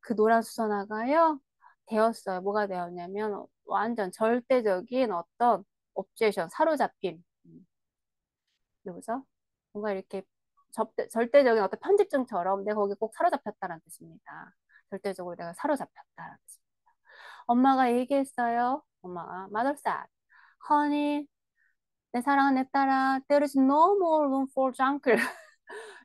그 노란 수선화가요. 되었어요. 뭐가 되었냐면 완전 절대적인 어떤 obsession, 사로잡힘. 그죠? 뭔가 이렇게 절대적인 어떤 편집증처럼 내가 거기 꼭 사로잡혔다는 뜻입니다. 절대적으로 내가 사로잡혔다는 뜻입니다. 엄마가 얘기했어요. 엄마가 mother said, honey, 내 사랑하는 내 딸아, there is no more room for junkie.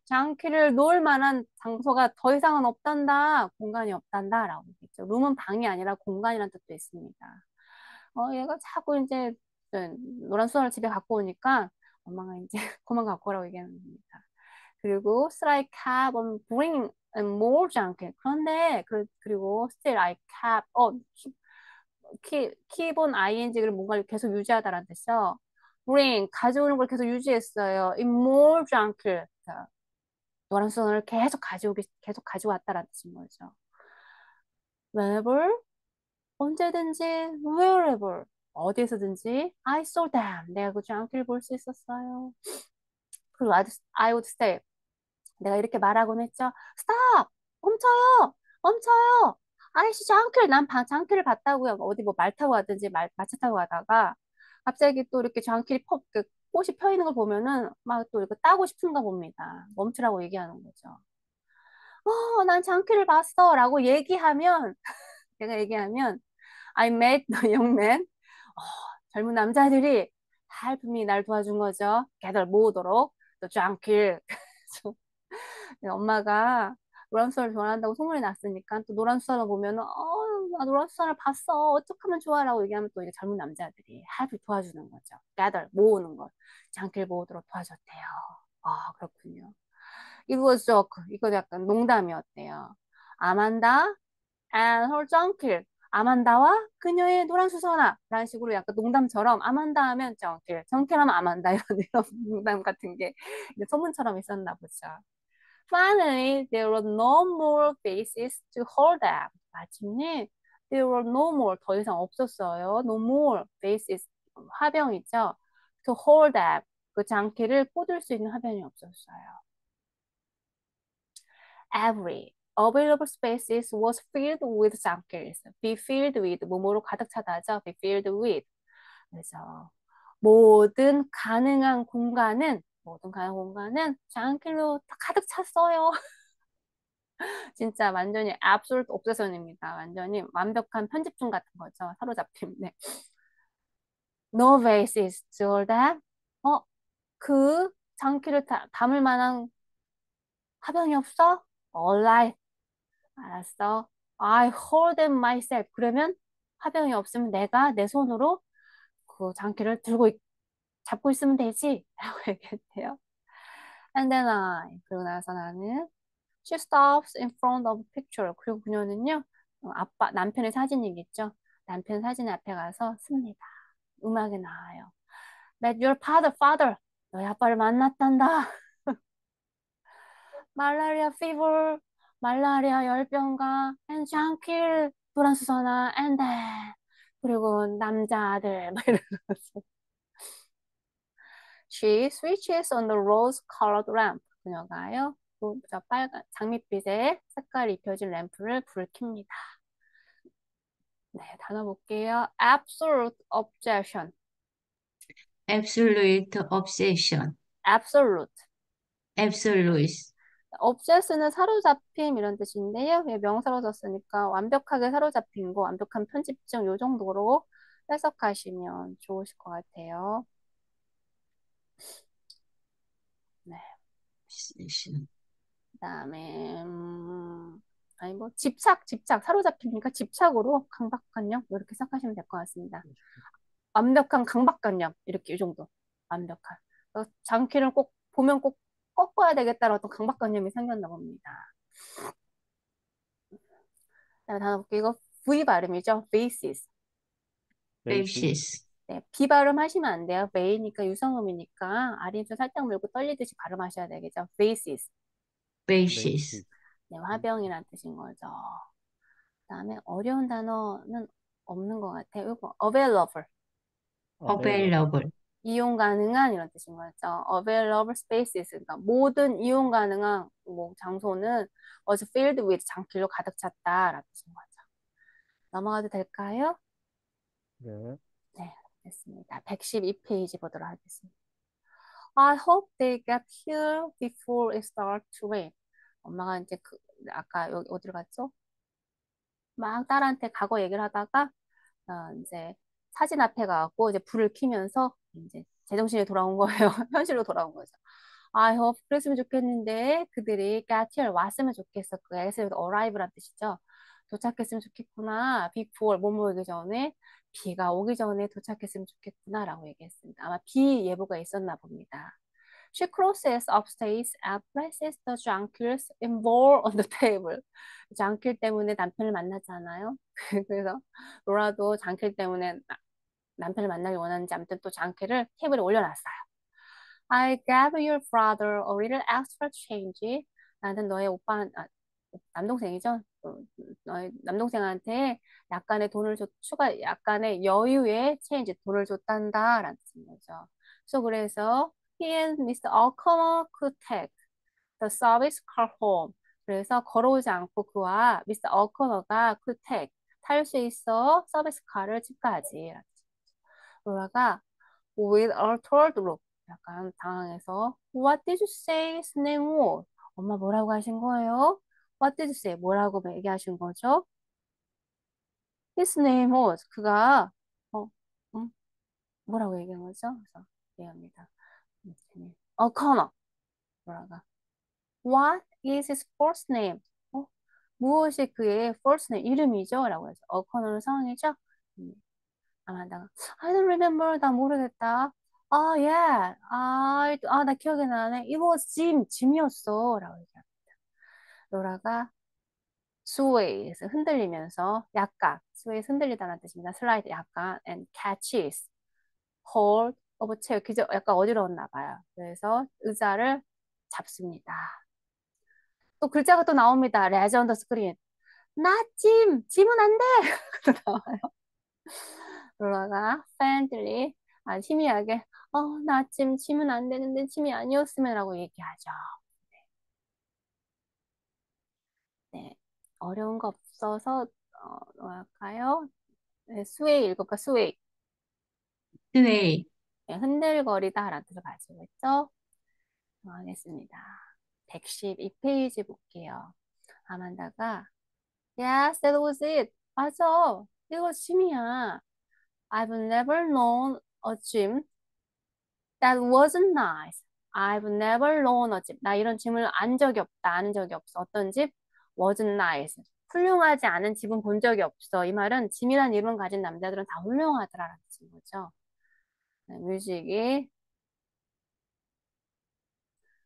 장기를 놓을 만한 장소가 더 이상은 없단다. 공간이 없단다. 라고 얘기했죠. 룸은 방이 아니라 공간이라는 뜻도 있습니다. 얘가 자꾸 이제 노란 수건을 집에 갖고 오니까 엄마가 이제 그만 갖고 오라고 얘기하는 겁니다. 그리고 still I kept on bringing more junk. 그런데 그리고 still I kept keep on ing를 뭔가를 계속 유지하다라는 뜻이요. bring 가져오는 걸 계속 유지했어요. in more junk. 노란 수건을 계속 가져왔다라는 뜻인 거죠. whenever 언제든지 wherever 어디에서든지 I saw them 내가 그 장기를 볼 수 있었어요. 그리고 I would say 내가 이렇게 말하곤 했죠. stop 멈춰요 멈춰요 아이씨 장길 난 장길을 봤다고요. 어디 뭐 말 타고 가든지 마차 타고 가다가 갑자기 또 이렇게 장길이 그 꽃이 펴 있는 걸 보면은 막 또 이거 따고 싶은가 봅니다. 멈추라고 얘기하는 거죠. 난 장기를 봤어 라고 얘기하면 내가 얘기하면 I met the young man. 어, 젊은 남자들이 help me 날 도와준 거죠. 걔들 모으도록 또 장길. 엄마가 노란 수산을 좋아한다고 소문이 났으니까 또 노란 수산을 보면은 나 노란 수산을 봤어. 어떡하면 좋아라고 얘기하면 또 이제 젊은 남자들이 help 도와주는 거죠. gather 모으는 걸 장길 모으도록 도와줬대요. 그렇군요. It was joke. 이거 약간 농담이었대요. 아만다 and her junkie. 아만다와 그녀의 노란 수선화 라는 식으로 약간 농담처럼 아만다 하면 정킬, 정킬 하면 아만다 이런 농담 같은 게 소문처럼 있었나 보죠. Finally, there were no more faces to hold them. 마침내 there were no more 더 이상 없었어요. No more faces 화병이죠. To hold them 그 장기를 꽂을 수 있는 화병이 없었어요. Every available spaces was filled with 장기를 be filled with 뭐뭐로 가득 차다죠. be filled with 그래서 모든 가능한 공간은 장기로 다 가득 찼어요. 진짜 완전히 absolute obsession입니다. 완전히 완벽한 편집증 같은 거죠. 사로잡힘. 네. No basis to that. 그 장기를 담을 만한 화병이 없어? Alright. 알았어. I hold them myself. 그러면 화병이 없으면 내가 내 손으로 그 장기를 잡고 있으면 되지. 라고 얘기했대요. And then 그러고 나서 나는 She stops in front of picture. 그리고 그녀는요, 남편의 사진이겠죠. 남편 사진 앞에 가서 씁니다. 음악이 나와요. Met your father. 너희 아빠를 만났단다. 말라리아 fever. 말라리아 열병과 and 장킬 불안수선화 and then 그리고 남자들 막 이러면서 She switches on the rose-colored lamp. 그녀가요. 저 빨간 장밋빛의 색깔이 입혀진 램프를 불을 켭니다. 네, 단어 볼게요. absolute obsession, absolute obsession, absolute. absolute, obsess는 사로잡힘 이런 뜻인데요. 예, 명사로 썼으니까 완벽하게 사로잡힌 거, 완벽한 편집증 요 정도로 해석하시면 좋으실 것 같아요. 네, obsession. 그다음에 아니 뭐 집착 사로잡히니까 집착으로 강박관념 뭐 이렇게 생각하시면 될 것 같습니다. 완벽한 강박관념 이렇게 이 정도 완벽한 장기를 꼭 보면 꼭 꺾어야 되겠다는 어떤 강박관념이 생겼나 봅니다. 자, 다음 볼게요. 이거 V 발음이죠. basis. 베이시스. basis, 네, B 발음 하시면 안 돼요. 베이니까 유성음이니까 아리수 살짝 물고 떨리듯이 발음하셔야 되겠죠. basis. basis, 베이시스. 네, 화병이라는 뜻인 거죠. 그다음에 어려운 단어는 없는 것 같아요. 이거 available. 어베일러블. available, 이용 가능한 이런 뜻인 거죠. available spaces. 그러니까 모든 이용 가능한 뭐 장소는 was filled with 장길로 가득 찼다라는 뜻인 거죠. 넘어가도 될까요? 네. 네, 됐습니다. 112페이지 보도록 하겠습니다. I hope they get here before it starts to rain. 엄마가 이제 아까 여기 어디로 갔죠? 막 딸한테 과거 얘기를 하다가 이제 사진 앞에 가고 이제 불을 켜면서 이제 제정신이 돌아온 거예요. 현실로 돌아온 거죠. I hope 그랬으면 좋겠는데 그들이 got here 왔으면 좋겠어. 그 S에서 arrive란 뜻이죠. 도착했으면 좋겠구나. before 뭐뭐 오기 전에 비가 오기 전에 도착했으면 좋겠구나라고 얘기했습니다. 아마 비 예보가 있었나 봅니다. She crosses upstairs and places the jonquils in bowl on the table. 장길 때문에 남편을 만나잖아요. 그래서 로라도 장길 때문에 남편을 만나길 원하는지 아무튼 또 장길을 테이블에 올려놨어요. I gave your brother a little extra change. 나는 너의 오빠, 남동생이죠. 너의 남동생한테 약간의 돈을 약간의 여유의 체인지, 돈을 줬단다라는 뜻인 거죠. 그래서 he and Mr. O'Connor could take the service car home. 그래서 걸어오지 않고 그와 미스터 어커너가 could take 탈 수 있어 서비스 카를 집까지. 로라가 with a troubled look 약간 당황해서 What did you say, 스네모? 엄마 뭐라고 하신 거예요? What did you say? 뭐라고 얘기하신 거죠? His name was 그가 어, 음, 뭐라고 얘기한 거죠? 그래서 얘기합니다. 어커너 뭐라가 What is his first name? 어? 무엇이 그의 first name 이름이죠? 라고 해서 어커너는 상황이죠? 음, 아마다가 I don't remember 나 모르겠다. 아, yeah. 나 기억이 나네. It was 짐이었어. 라고 얘기합니다. 로라가 sways 흔들리면서 약간 sways 흔들리다는 뜻입니다. 슬라이드 약간 and catches hold of chair 약간 어지러웠나 봐요. 그래서 의자를 잡습니다. 또 글자가 또 나옵니다. 레저 언더 스크린. 나 짐은 안 돼. 또 나와요. 로라가 friendly 희미하게 나 짐은 안 되는데 짐이 아니었으면 라고 얘기하죠. 네. 어려운 거 없어서 뭐랄까요? 네, 스웨이 읽을까? 스웨이. sway, 네, 흔들거리다 라는 뜻을 가지고 있죠. 하겠습니다. 112페이지 볼게요. 아만다가 Yes, that was it. 맞아. 이거 짐이야. I've never known a gym that wasn't nice. I've never known a gym. 나 이런 짐을 안 적이 없다. 아는 적이 없어. 어떤 집? wasn't nice. 훌륭하지 않은 집은 본 적이 없어. 이 말은 짐이란 이름 가진 남자들은 다 훌륭하더라라는 뜻인 거죠. 네, 뮤직이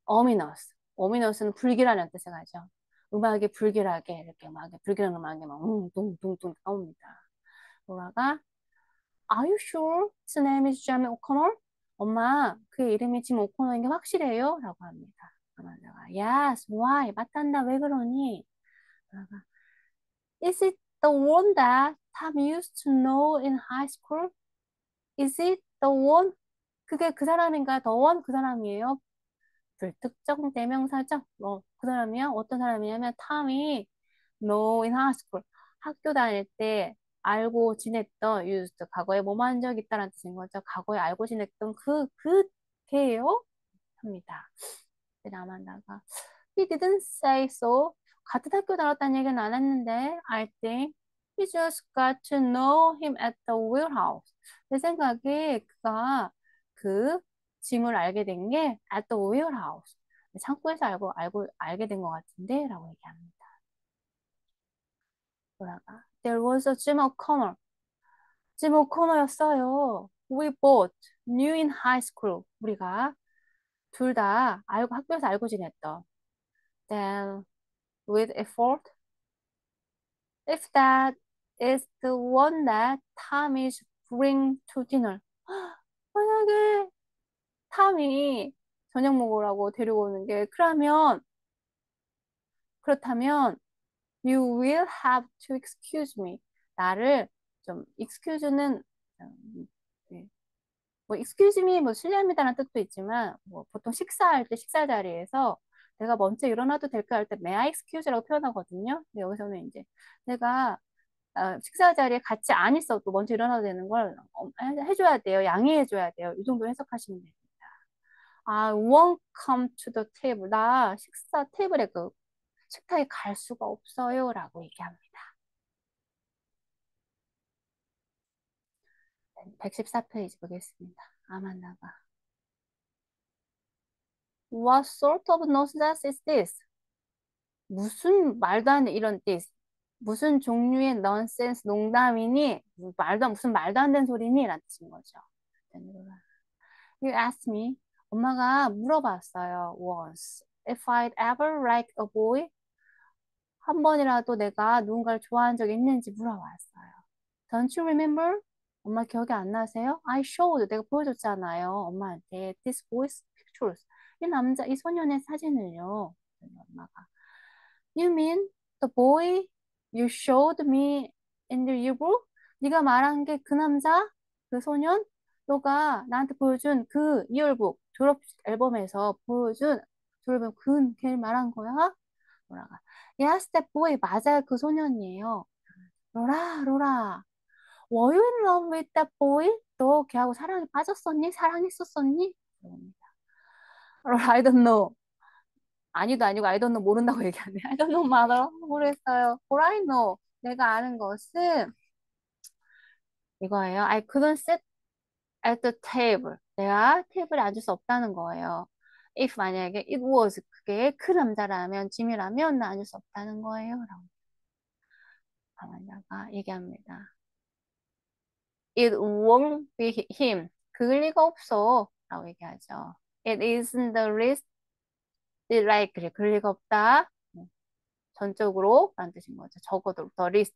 ominous. ominous는 불길하는 뜻을 가죠. 음악이 불길하게 이렇게 막 불길한 음악이 막 둥둥둥 나옵니다. 로라가 Are you sure his name is Jamie O'Connor? 엄마, 그 이름이 짐 오코너인 게 확실해요? 라고 합니다. 아마다가 Yes, why? 맞단다, 왜 그러니? 그러가 Is it the one that Tom used to know in high school? Is it the one? 그게 그 사람인가? The one 그 사람이에요? 불특정 대명사죠? 그 사람이야? 어떤 사람이냐면 탐이 know in high school 학교 다닐 때 알고 지냈던 used 과거에 뭐뭐 한 적 있다라는 뜻인 거죠. 과거에 알고 지냈던 그 걔예요? 합니다. 아만다가 He didn't say so. 같은 학교 다녔다는 얘기는 안 했는데 I think he just got to know him at the warehouse. 내 생각에 그가 그 짐을 알게 된 게 at the warehouse. 창고에서 알게 된 것 같은데 라고 얘기합니다. 돌아가. There was a Jim O'Connor. Jim O'Connor였어요. We both knew in high school. 우리가 둘 다 알고 학교에서 알고 지냈던. Then with effort, if that is the one that Tom is bring to dinner. 만약에 탐이 저녁 먹으라고 데리고 오는 게 그렇다면 you will have to excuse me. 나를 좀 excuse는 네. 뭐 excuse me 뭐 실례합니다라는 뜻도 있지만 뭐 보통 식사할 때 식사 자리에서 내가 먼저 일어나도 될까 할 때 may I excuse라고 표현하거든요. 근데 여기서는 이제 내가 식사 자리에 같이 안 있어도 먼저 일어나도 되는 걸 해줘야 돼요. 양해해줘야 돼요. 이 정도 해석하시면 됩니다. I won't come to the table. 나 식사 테이블에 식탁에 갈 수가 없어요. 라고 얘기합니다. 114페이지 보겠습니다. 아만다가. What sort of nonsense is this? 무슨 말도 안 돼, 이런 this. 무슨 종류의 nonsense 농담이니? 무슨 말도 안 되는 소리니? 라는 뜻인 거죠. You asked me. 엄마가 물어봤어요. once. If I'd ever liked a boy. 한 번이라도 내가 누군가를 좋아한 적 있는지 물어봤어요. Don't you remember? 엄마 기억이 안 나세요? I showed. 내가 보여줬잖아요. 엄마한테. This boy's pictures. 이 소년의 사진을요. 엄마가. You mean the boy you showed me in the yearbook? 네가 말한 게 그 남자? 그 소년? 너가 나한테 보여준 그 이얼북 졸업 앨범에서 보여준 졸업 걔 말한 거야? 로라가 Yes, that boy. 맞아요. 그 소년이에요. 로라. Were you in love with that boy? 너 걔하고 사랑에 빠졌었니? 사랑했었었니? 로라, I don't know. 아니도 아니고 I don't know 모른다고 얘기하네. I don't know mother. 모르겠어요. All I know. 내가 아는 것은 이거예요. I couldn't sit at the table. 내가 테이블에 앉을 수 없다는 거예요. If 만약에 it was 그게 그 남자라면 짐이라면 나 앉을 수 없다는 거예요. 라고 가만다가 얘기합니다. It won't be him. 그럴 리가 없어. 라고 얘기하죠. It isn't the least likely. 그럴 리가 없다. 전적으로 라는 뜻인 거죠. 적어도 the least.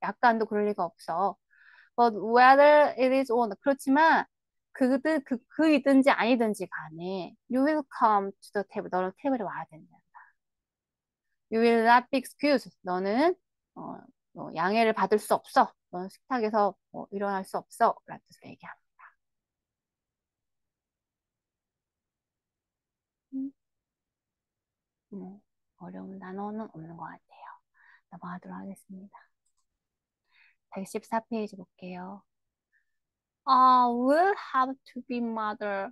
약간도 그럴 리가 없어. But whether it is or not. 그렇지만 그이든지 아니든지 간에 you will come to the table. 너는 테이블에 와야 된다. You will not be excused. 너는 양해를 받을 수 없어. 너는 식탁에서 일어날 수 없어. 라는 뜻으로 얘기합니다. 어려운 단어는 없는 것 같아요. 넘어가도록 하겠습니다. 114페이지 볼게요. will have to be mother.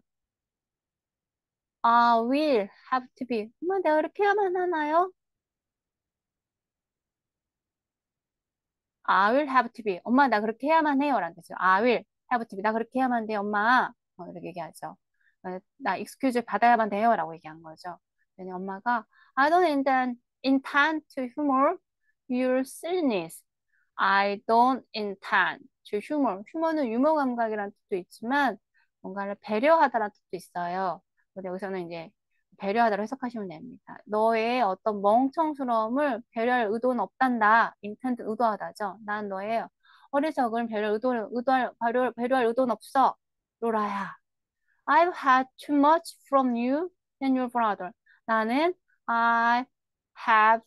will have to be. 엄마 내가 이렇게 해야만 하나요? will have to be. 엄마 나 그렇게 해야만 해요. 라는 뜻이죠. will have to be. 나 그렇게 해야만 돼 엄마. 이렇게 얘기하죠. 나 excuse 받아야만 돼요. 라고 얘기한 거죠. 그랬더니 엄마가 I don't intend to humor your silliness. I don't intend to humor. humor는 유머 감각이라는 뜻도 있지만 뭔가를 배려하다라는 뜻도 있어요. 근데 여기서는 이제 배려하다로 해석하시면 됩니다. 너의 어떤 멍청스러움을 배려할 의도는 없단다. intend 의도하다죠. 난 너의 어리석은 배려할 의도는 없어. 로라야. I've had too much from you and your brother. 나는 I have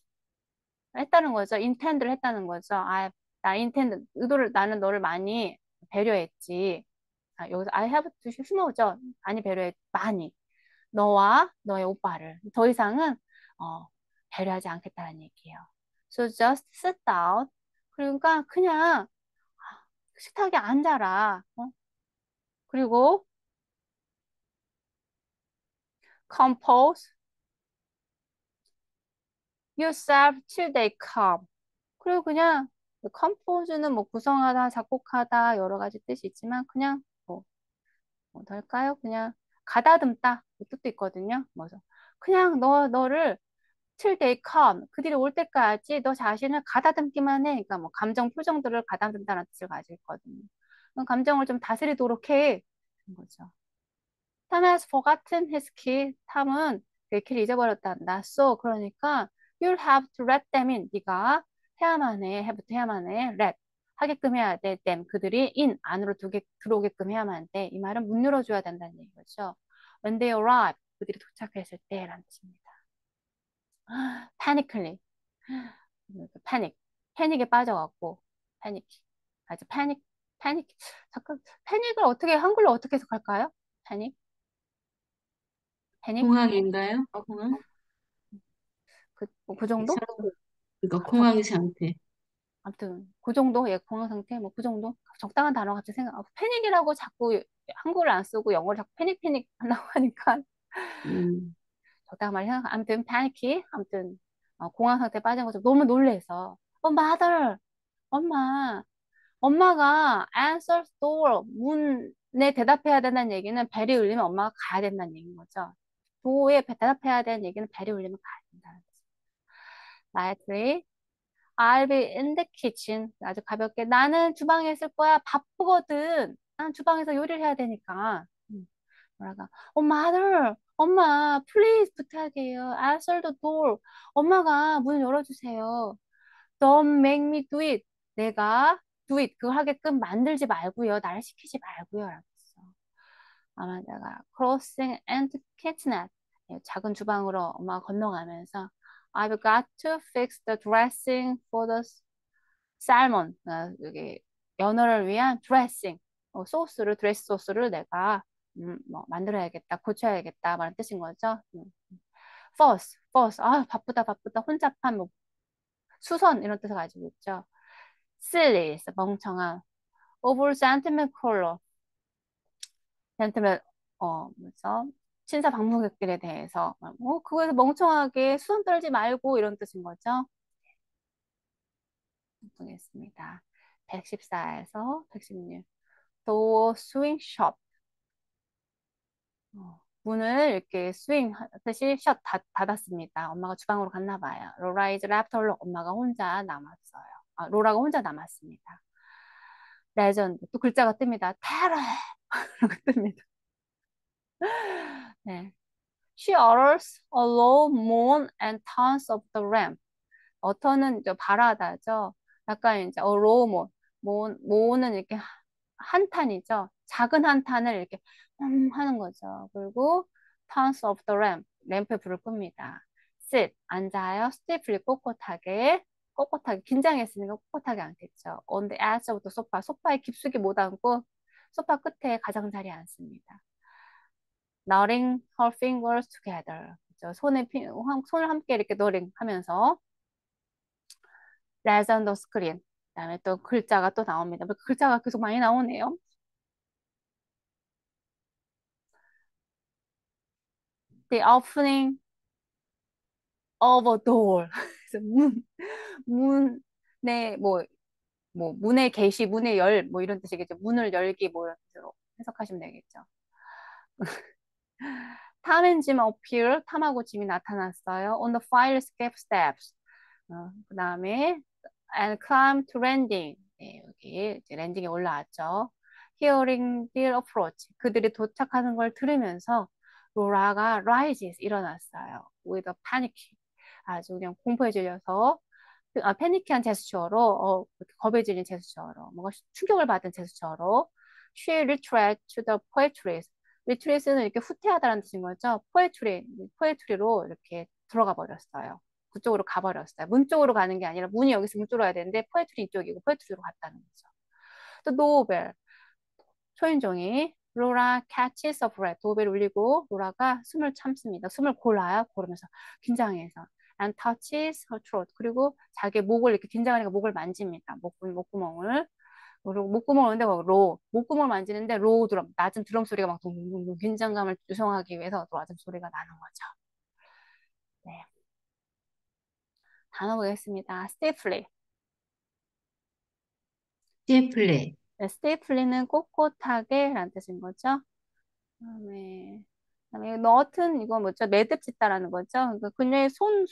했다는 거죠. intend를 했다는 거죠. 나 intend, 나는 너를 많이 배려했지. 여기서 I have to 심어오죠. 많이 많이. 너와 너의 오빠를. 더 이상은, 배려하지 않겠다는 얘기예요. So just sit down. 그러니까 그냥 식탁에 앉아라. 그리고 compose yourself till they come. 그리고 그냥 compose는 뭐 구성하다, 작곡하다 여러 가지 뜻이 있지만 그냥 덜까요? 그냥 가다듬다 그 뜻도 있거든요. 그래서 그냥 너를 till they come. 그들이 올 때까지 너 자신을 가다듬기만 해. 그러니까 뭐 감정 표정들을 가다듬다는 뜻을 가지고 있거든요. 그럼 감정을 좀 다스리도록 해. 그런 거죠. Tom has forgotten his key. 탐은 그 키를 잊어버렸단다. So 그러니까 you'll have to let them in. 네가 해야만 해. have부터 해야만 해. let 하게끔 해야 돼. them 그들이 in 안으로 들어오게끔 해야만 돼. 이 말은 문 열어줘야 된다는 얘기죠. When they arrive 그들이 도착했을 때라는 뜻입니다. panically 패닉 패닉에 빠져갖고 패닉 아주 패닉 잠깐 패닉을 어떻게 한글로 어떻게 해석할까요? 패닉 패닉 공항인가요? 공항? 그 정도? 그러니까 아, 저, 공항의 상태. 아무튼 그 정도 예 공황 상태 뭐 그 정도 적당한 단어 같이 생각 패닉이라고 자꾸 한글을 안 쓰고 영어를 자꾸 패닉 한다고 하니까 음, 적당한 말 생각 아무튼 패니키 아무튼 공황 상태에 빠진 거죠 너무 놀래서 mother 엄마 엄마가 answer door 문에 대답해야 된다는 얘기는 벨이 울리면 엄마가 가야 된다는 얘기인 거죠 도어에 대답해야 되는 얘기는 벨이 울리면 가야 된다는 거죠 lightly I'll be in the kitchen. 아주 가볍게. 나는 주방에 있을 거야. 바쁘거든. 난 주방에서 요리를 해야 되니까. 뭐라가. mother. 엄마, please 부탁해요. Answer the door. 엄마가 문 열어주세요. Don't make me do it. 내가 do it. 그걸 하게끔 만들지 말고요. 나를 시키지 말고요. 라고 했어. 아마다가 crossing and kitchenette. 예, 작은 주방으로 엄마가 건너가면서 I've got to fix the dressing for the salmon. 여기 연어를 위한 드레싱. 드레스 소스를 내가 뭐 만들어야겠다, 고쳐야겠다 말는 뜻인 거죠. first. 아 바쁘다. 혼잡한 뭐 수선 이런 뜻을 가지고 있죠. silly, 멍청한. over sentimental, sentiment 뭐죠? 신사 방문객들에 대해서 그거에서 멍청하게 수선 떨지 말고 이런 뜻인 거죠. 보겠습니다. 114에서 116. door swing shut. 문을 이렇게 스윙 하듯이 셧 닫았습니다. 엄마가 주방으로 갔나 봐요. 로라 is left alone. 엄마가 혼자 남았어요. 로라가 혼자 남았습니다. 레전드. 또 글자가 뜹니다. 테러! 라고 뜹니다. 네. She utters a low moan and turns off the lamp. 어터는 이제 발하다죠. 약간 이제 low moan. 모는 이렇게 한탄이죠. 작은 한탄을 이렇게 하는 거죠. 그리고 turns off the lamp. 램프에 불을 끕니다. sit. 앉아요. stiffly 꼿꼿하게 긴장했으니까 꼿꼿하게 앉겠죠. on the edge of the sofa. 소파에 깊숙이 못 앉고 소파 끝에 가장자리에 앉습니다. knotting her fingers together. 그렇죠? 손을 함께 이렇게 knotting 하면서 레전더 스크린. 그다음에 또 글자가 또 나옵니다. 글자가 계속 많이 나오네요. The opening of a door. 그래서 문의 문의 개시, 문의 열, 뭐 이런 뜻이겠죠. 문을 열기 뭐 이런 뜻으로 해석하시면 되겠죠. 탐 앤 짐 appear. 탐하고 짐이 나타났어요. On the fire escape steps. 그 다음에 and climb to landing. 네, 여기 이제 랜딩에 올라왔죠. Hearing their approach. 그들이 도착하는 걸 들으면서 로라가 rises 일어났어요. With a panic. 아주 그냥 공포에 질려서 패니키한 제스처로 겁에 질린 제스처로 뭔가 충격을 받은 제스처로 She retreated to the poetries. retreat는 이렇게 후퇴하다라는 뜻인 거죠. 포에트리로 이렇게 들어가 버렸어요. 그쪽으로 가버렸어요. 문 쪽으로 가는 게 아니라 문이 여기서 문 쪽으로 가야 되는데 포에트리 이쪽이고 포에트리로 갔다는 거죠. 또 노벨 초인종이 로라 catches a breath. 도벨 울리고 로라가 숨을 참습니다. 숨을 고르면서 긴장해서 and touches her throat. 그리고 자기 목을 이렇게 긴장하니까 목을 만집니다. 목구멍을. 그리고 목구멍을 오는데 목구멍을 만지는데 로우 드럼, 낮은 드럼 소리가 막 둥둥둥 긴장감을 유성하기 위해서 또 낮은 소리가 나는 거죠. 네. 단어 보겠습니다. stiffly. 디플레, 네, stiffly는 꼿꼿하게 라는 뜻인 거죠. 그다음에 그다음에 너튼 이거 뭐죠? 매듭 짓다라는 거죠. 그러니까 그녀의 손을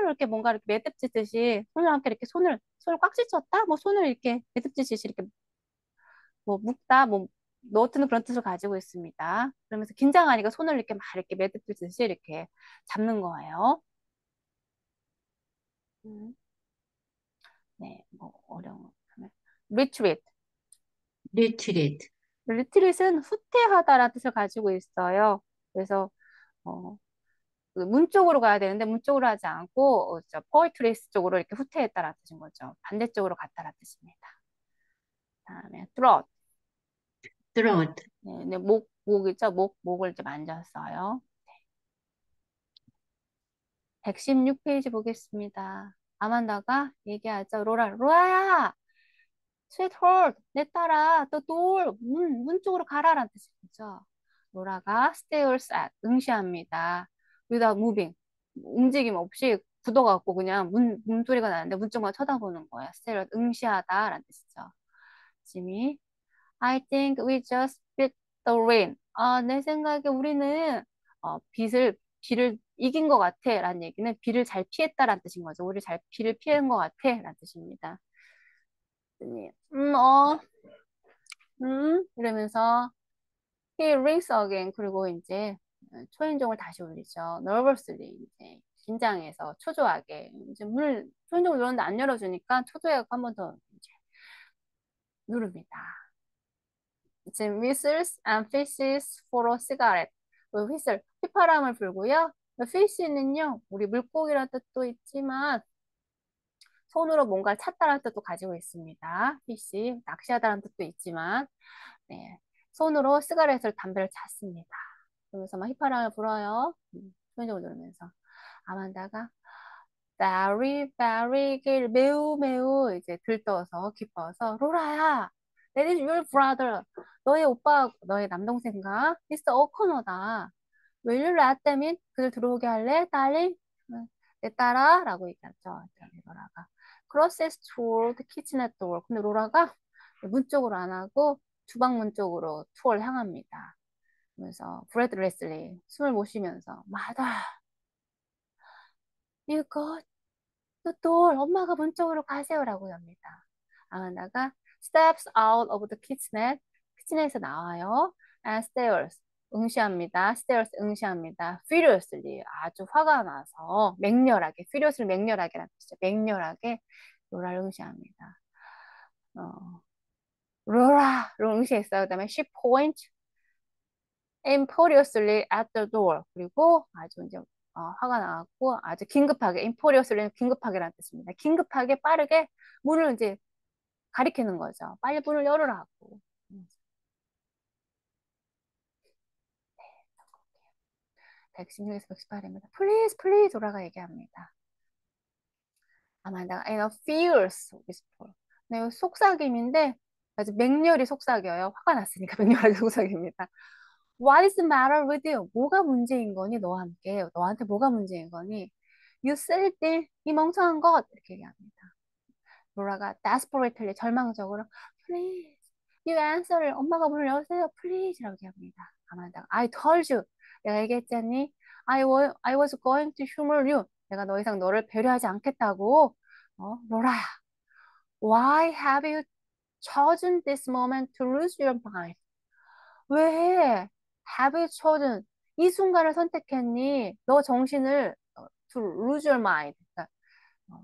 이렇게 뭔가 이렇게 매듭 짓듯이 손을 함께 이렇게 손을 꽉 쥐쳤다? 뭐 손을 이렇게 매듭 짓듯이 이렇게 뭐 묶다, 뭐 너트는 그런 뜻을 가지고 있습니다. 그러면서 긴장하니까 손을 이렇게 막 이렇게 매듭듯이 이렇게 잡는 거예요. 음, 네, 뭐 어려운 거. retreat. retreat, retreat은 후퇴하다라는 뜻을 가지고 있어요. 그래서 어, 그문 쪽으로 가야 되는데 문 쪽으로 하지 않고 저 poetry 쪽으로 이렇게 후퇴했다라는 뜻인 거죠. 반대쪽으로 갔다라는 뜻입니다. 다음에 throat. throat, 네, 네, 목이죠. 목을 이제 만졌어요. 116페이지 보겠습니다. 아만다가 얘기하죠. 로라야! 스윗홀, 내 딸아, 또 돌, 문 쪽으로 가라라는 뜻이죠. 로라가 stairs at, 응시합니다. without moving, 움직임 없이 굳어갖고 그냥 문소리가 나는데 문 쪽만 쳐다보는 거야. stairs, 응시하다라는 뜻이죠. 지미, I think we just beat the rain. 내 생각에 우리는 비를 이긴 것 같아. 라는 얘기는 비를 잘 피했다라는 뜻인 거죠. 우리 잘 비를 피한 것 같아. 라는 뜻입니다. 네. 이러면서 he rings again. 그리고 이제 초인종을 다시 울리죠. nervously. 이제 긴장해서 초조하게. 이제 초인종을 눌렀는데 안 열어주니까 초조해서 한 번 더 이제 누릅니다. 이제 whistles and fishes for a cigarette. whistle, 휘파람을 불고요. fish는요, 우리 물고기라는 뜻도 있지만 손으로 뭔가를 찾다라는 뜻도 가지고 있습니다. fish, 낚시하다라는 뜻도 있지만 네, 손으로 시가렛을 담배를 찾습니다. 그러면서 막 휘파람을 불어요. 손정을 누르면서 아만다가 very very 매우 매우 이제 들떠서 기뻐서 로라야, that is your brother. 너의 오빠, 너의 남동생과 미스터 오코너다. Will you let them in? 그들 들어오게 할래? 딸린? 내 딸아 라고 얘기하죠. 로라가 crosses toward the kitchen door. 근데 로라가 문 쪽으로 안 하고 주방문 쪽으로 투어를 향합니다. 그래서 브래드 레슬리 숨을 못 쉬면서 Mother, you go 또 엄마가 문 쪽으로 가세요라고 합니다. 아만다가 steps out of the kitchenette, 키친에서 나와요. and stairs, 응시합니다. stairs 응시합니다. furiously, 아주 화가 나서 맹렬하게, furiously 맹렬하게라는 뜻이죠. 맹렬하게 로라를 응시합니다. 로라로 응시했어요. 그다음에 she points imperiously at the door. 그리고 아주 이제 화가 나고 아주 긴급하게, imperiously는 긴급하게라는 뜻입니다. 긴급하게 빠르게 문을 이제 가리키는 거죠. 빨리 문을 열으라고. 116에서 118입니다. Please, please 돌아가 얘기합니다. 아만다가 in a fierce whisper. 네, 속삭임인데 아주 맹렬히 속삭여요. 화가 났으니까 맹렬하게 속삭입니다. What is the matter with you? 뭐가 문제인 거니? 너와 함께. 너한테 뭐가 문제인 거니? You silly thing. 이 멍청한 것. 이렇게 얘기합니다. 로라가 desperately 절망적으로 Please, you answer. 엄마가 문을 여세요. Please. 라고 얘기합니다. 아만다가 I told you. 내가 얘기했잖니? I was going to humor you. 내가 더 이상 너를 배려하지 않겠다고. 로라. Why have you chosen this moment to lose your mind? 왜 have you chosen 이 순간을 선택했니? 너 정신을 to lose your mind. 그러니까 어,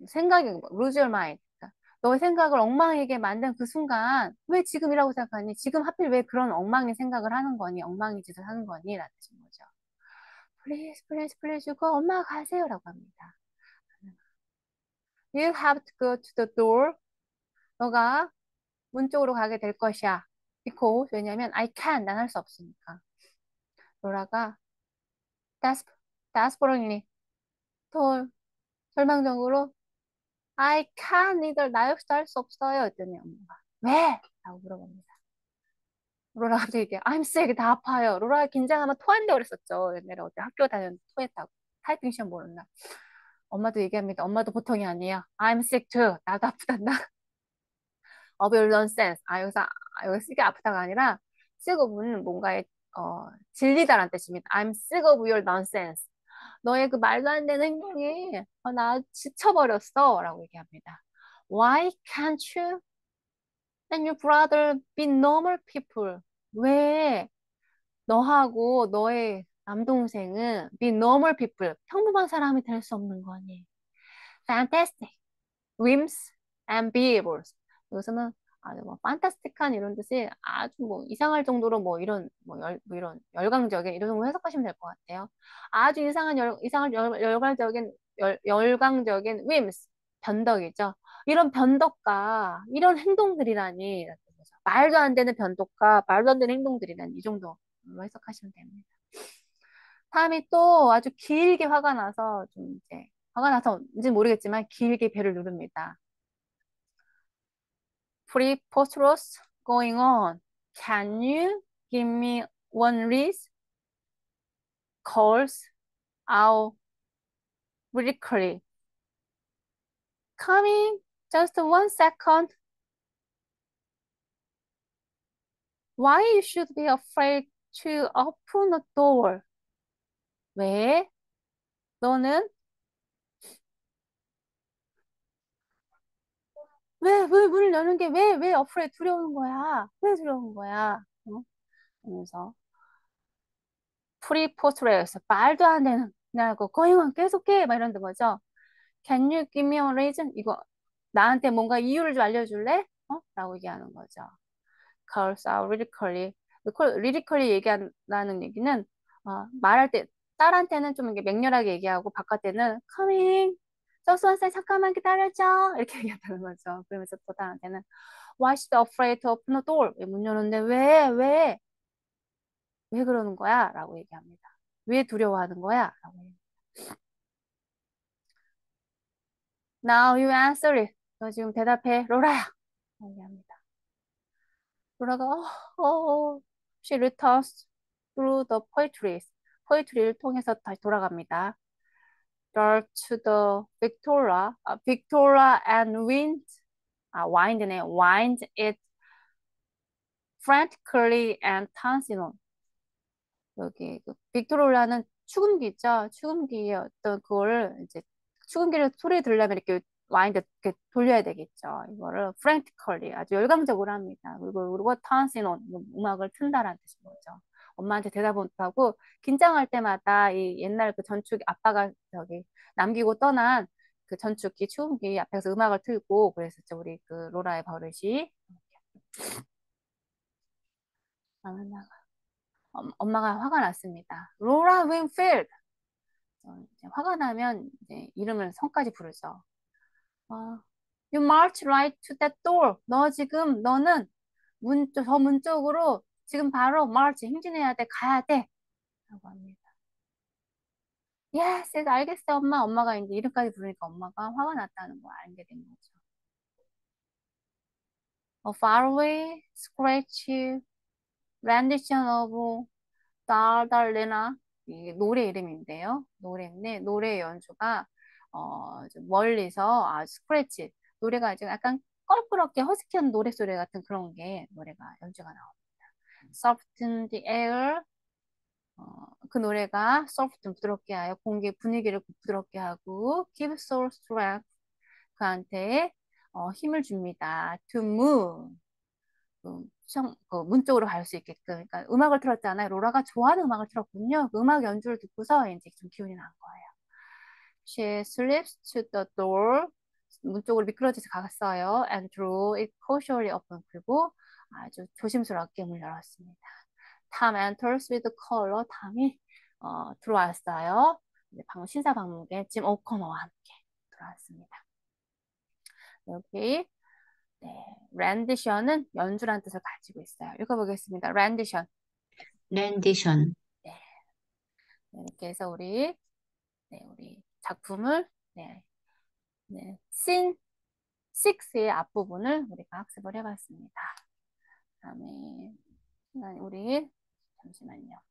생각이 lose your mind. 그러니까 너의 생각을 엉망이게 만든 그 순간 왜 지금이라고 생각하니? 지금 하필 왜 그런 엉망의 생각을 하는 거니? 엉망의 짓을 하는 거니? 라는 뜻인 거죠. Please, please, please, 그 엄마가 가세요라고 합니다. You have to go to the door. 너가 문 쪽으로 가게 될 것이야. Because 왜냐면 I can 난 할 수 없으니까. 로라가 desperately 더 절망적으로 I can't either 나 역시도 할 수 없어요 했더니 엄마가 왜? 라고 물어봅니다. 로라 갑자기 얘기해 I'm sick 다 아파요. 로라가 긴장하면 토한다고 그랬었죠. 옛날에 어때 학교 다녔는데 토했다고 타이핑 시험 보는 날 엄마도 얘기합니다. 엄마도 보통이 아니에요. I'm sick too. 나도 아프단다. of your nonsense. 여기서 쓰기 아프다가 아니라 쓰고 보는 뭔가의 질리다란 뜻입니다. I'm sick of your nonsense. 너의 그 말도 안 되는 행동에 나 지쳐버렸어. 라고 얘기합니다. Why can't you and your brother be normal people? 왜 너하고 너의 남동생은 be normal people, 평범한 사람이 될 수 없는 거니? Fantastic. whims and behaviors. 여기서는 아주 뭐 판타스틱한 이런 뜻이 아주 뭐 이상할 정도로 뭐 이런 뭐 이런 열광적인 이런 정도 해석하시면 될 것 같아요. 아주 이상한 열광적인 열광적인 whims 변덕이죠. 이런 변덕과 이런 행동들이라니 말도 안 되는 변덕과 말도 안 되는 행동들이라니 이 정도로 해석하시면 됩니다. 다음에 또 아주 길게 화가 나서 좀 이제 화가 나서인지 모르겠지만 길게 배를 누릅니다. Preposterous going on. Can you give me one reason? Calls out briefly. Coming, just 1 second. Why you should be afraid to open the door? 왜? 너는 왜 문을 여는 게 왜 afraid 두려운 거야? 왜 두려운 거야? 어? 그러면서 preposterous 말도 안 되는 나고 going on 계속해 막 이런 거죠. Can you give me a reason? 이거 나한테 뭔가 이유를 좀 알려줄래? 라고 얘기하는 거죠. Calls out lyrically. lyrically 얘기한다는 얘기는 말할 때 딸한테는 좀 이렇게 맹렬하게 얘기하고 바깥에는 coming. 저수원생 잠깐만 기다려줘. 이렇게 얘기한다는 거죠. 그러면서 또 딸한테는 Why is she afraid to open the door? 문 여는데 왜 그러는 거야? 라고 얘기합니다. 왜 두려워하는 거야? 라고 얘기합니다. Now you answer it. 너 지금 대답해, 로라야. 얘기합니다. 로라가 she returns through the poetry. 포이트리를 통해서 다시 돌아갑니다. There to the Victoria and wind it frantically and dancing on. 여기 그 빅토리아는 축음기 있죠? 축음기의 어떤 그거를 이제 축음기를 소리 들으려면 이렇게 와인드 이렇게 돌려야 되겠죠. 이거를 frantically 아주 열광적으로 합니다. 그리고 타운시논 음악을 튼다라는 뜻인 거죠. 엄마한테 대답을 못하고 긴장할 때마다 이 옛날 그 전축 아빠가 저기 남기고 떠난 그 전축기 축음기 앞에서 음악을 틀고 그랬었죠. 우리 그 로라의 버릇이. 엄마가 화가 났습니다. 로라 윈필드. 화가 나면 이제 이름을 성까지 부르죠. You march right to that door. 너는 저 문 쪽으로 지금 바로 march 행진해야 돼. 가야 돼. 라고 합니다. Yes, 알겠어, 엄마. 엄마가 이제 이름까지 부르니까 엄마가 화가 났다는 걸 알게 된 거죠. A faraway scratch rendition of 달달레나 이게 노래 이름인데요. 노래인데 노래 연주가 좀 멀리서 스크래치 노래가 지금 약간 껄끄럽게 허스키한 노래 소리 같은 그런 게 노래가 연주가 나옵니다. Soften the air 그 노래가 soft 부드럽게 하여 공기 분위기를 부드럽게 하고 give soul strength 그한테 힘을 줍니다. To move 문 쪽으로 갈 수 있게끔. 그러니까 음악을 틀었잖아요. 로라가 좋아하는 음악을 틀었군요. 그 음악 연주를 듣고서 이제 좀 기운이 난 거예요. She slips to the door. 문 쪽으로 미끄러져서 갔어요. And drew it cautiously open. 그리고 아주 조심스럽게 문을 열었습니다. Tom enters with color. 탐이 들어왔어요. 방금 신사방문객 짐 오코너와 함께 들어왔습니다. 여기 네, 랜디션은 연주란 뜻을 가지고 있어요. 읽어보겠습니다. 랜디션. rendition, 네, 이렇게 해서 우리 작품을 씬 6의 앞부분을 우리가 학습을 해봤습니다. 그다음에 우리 잠시만요.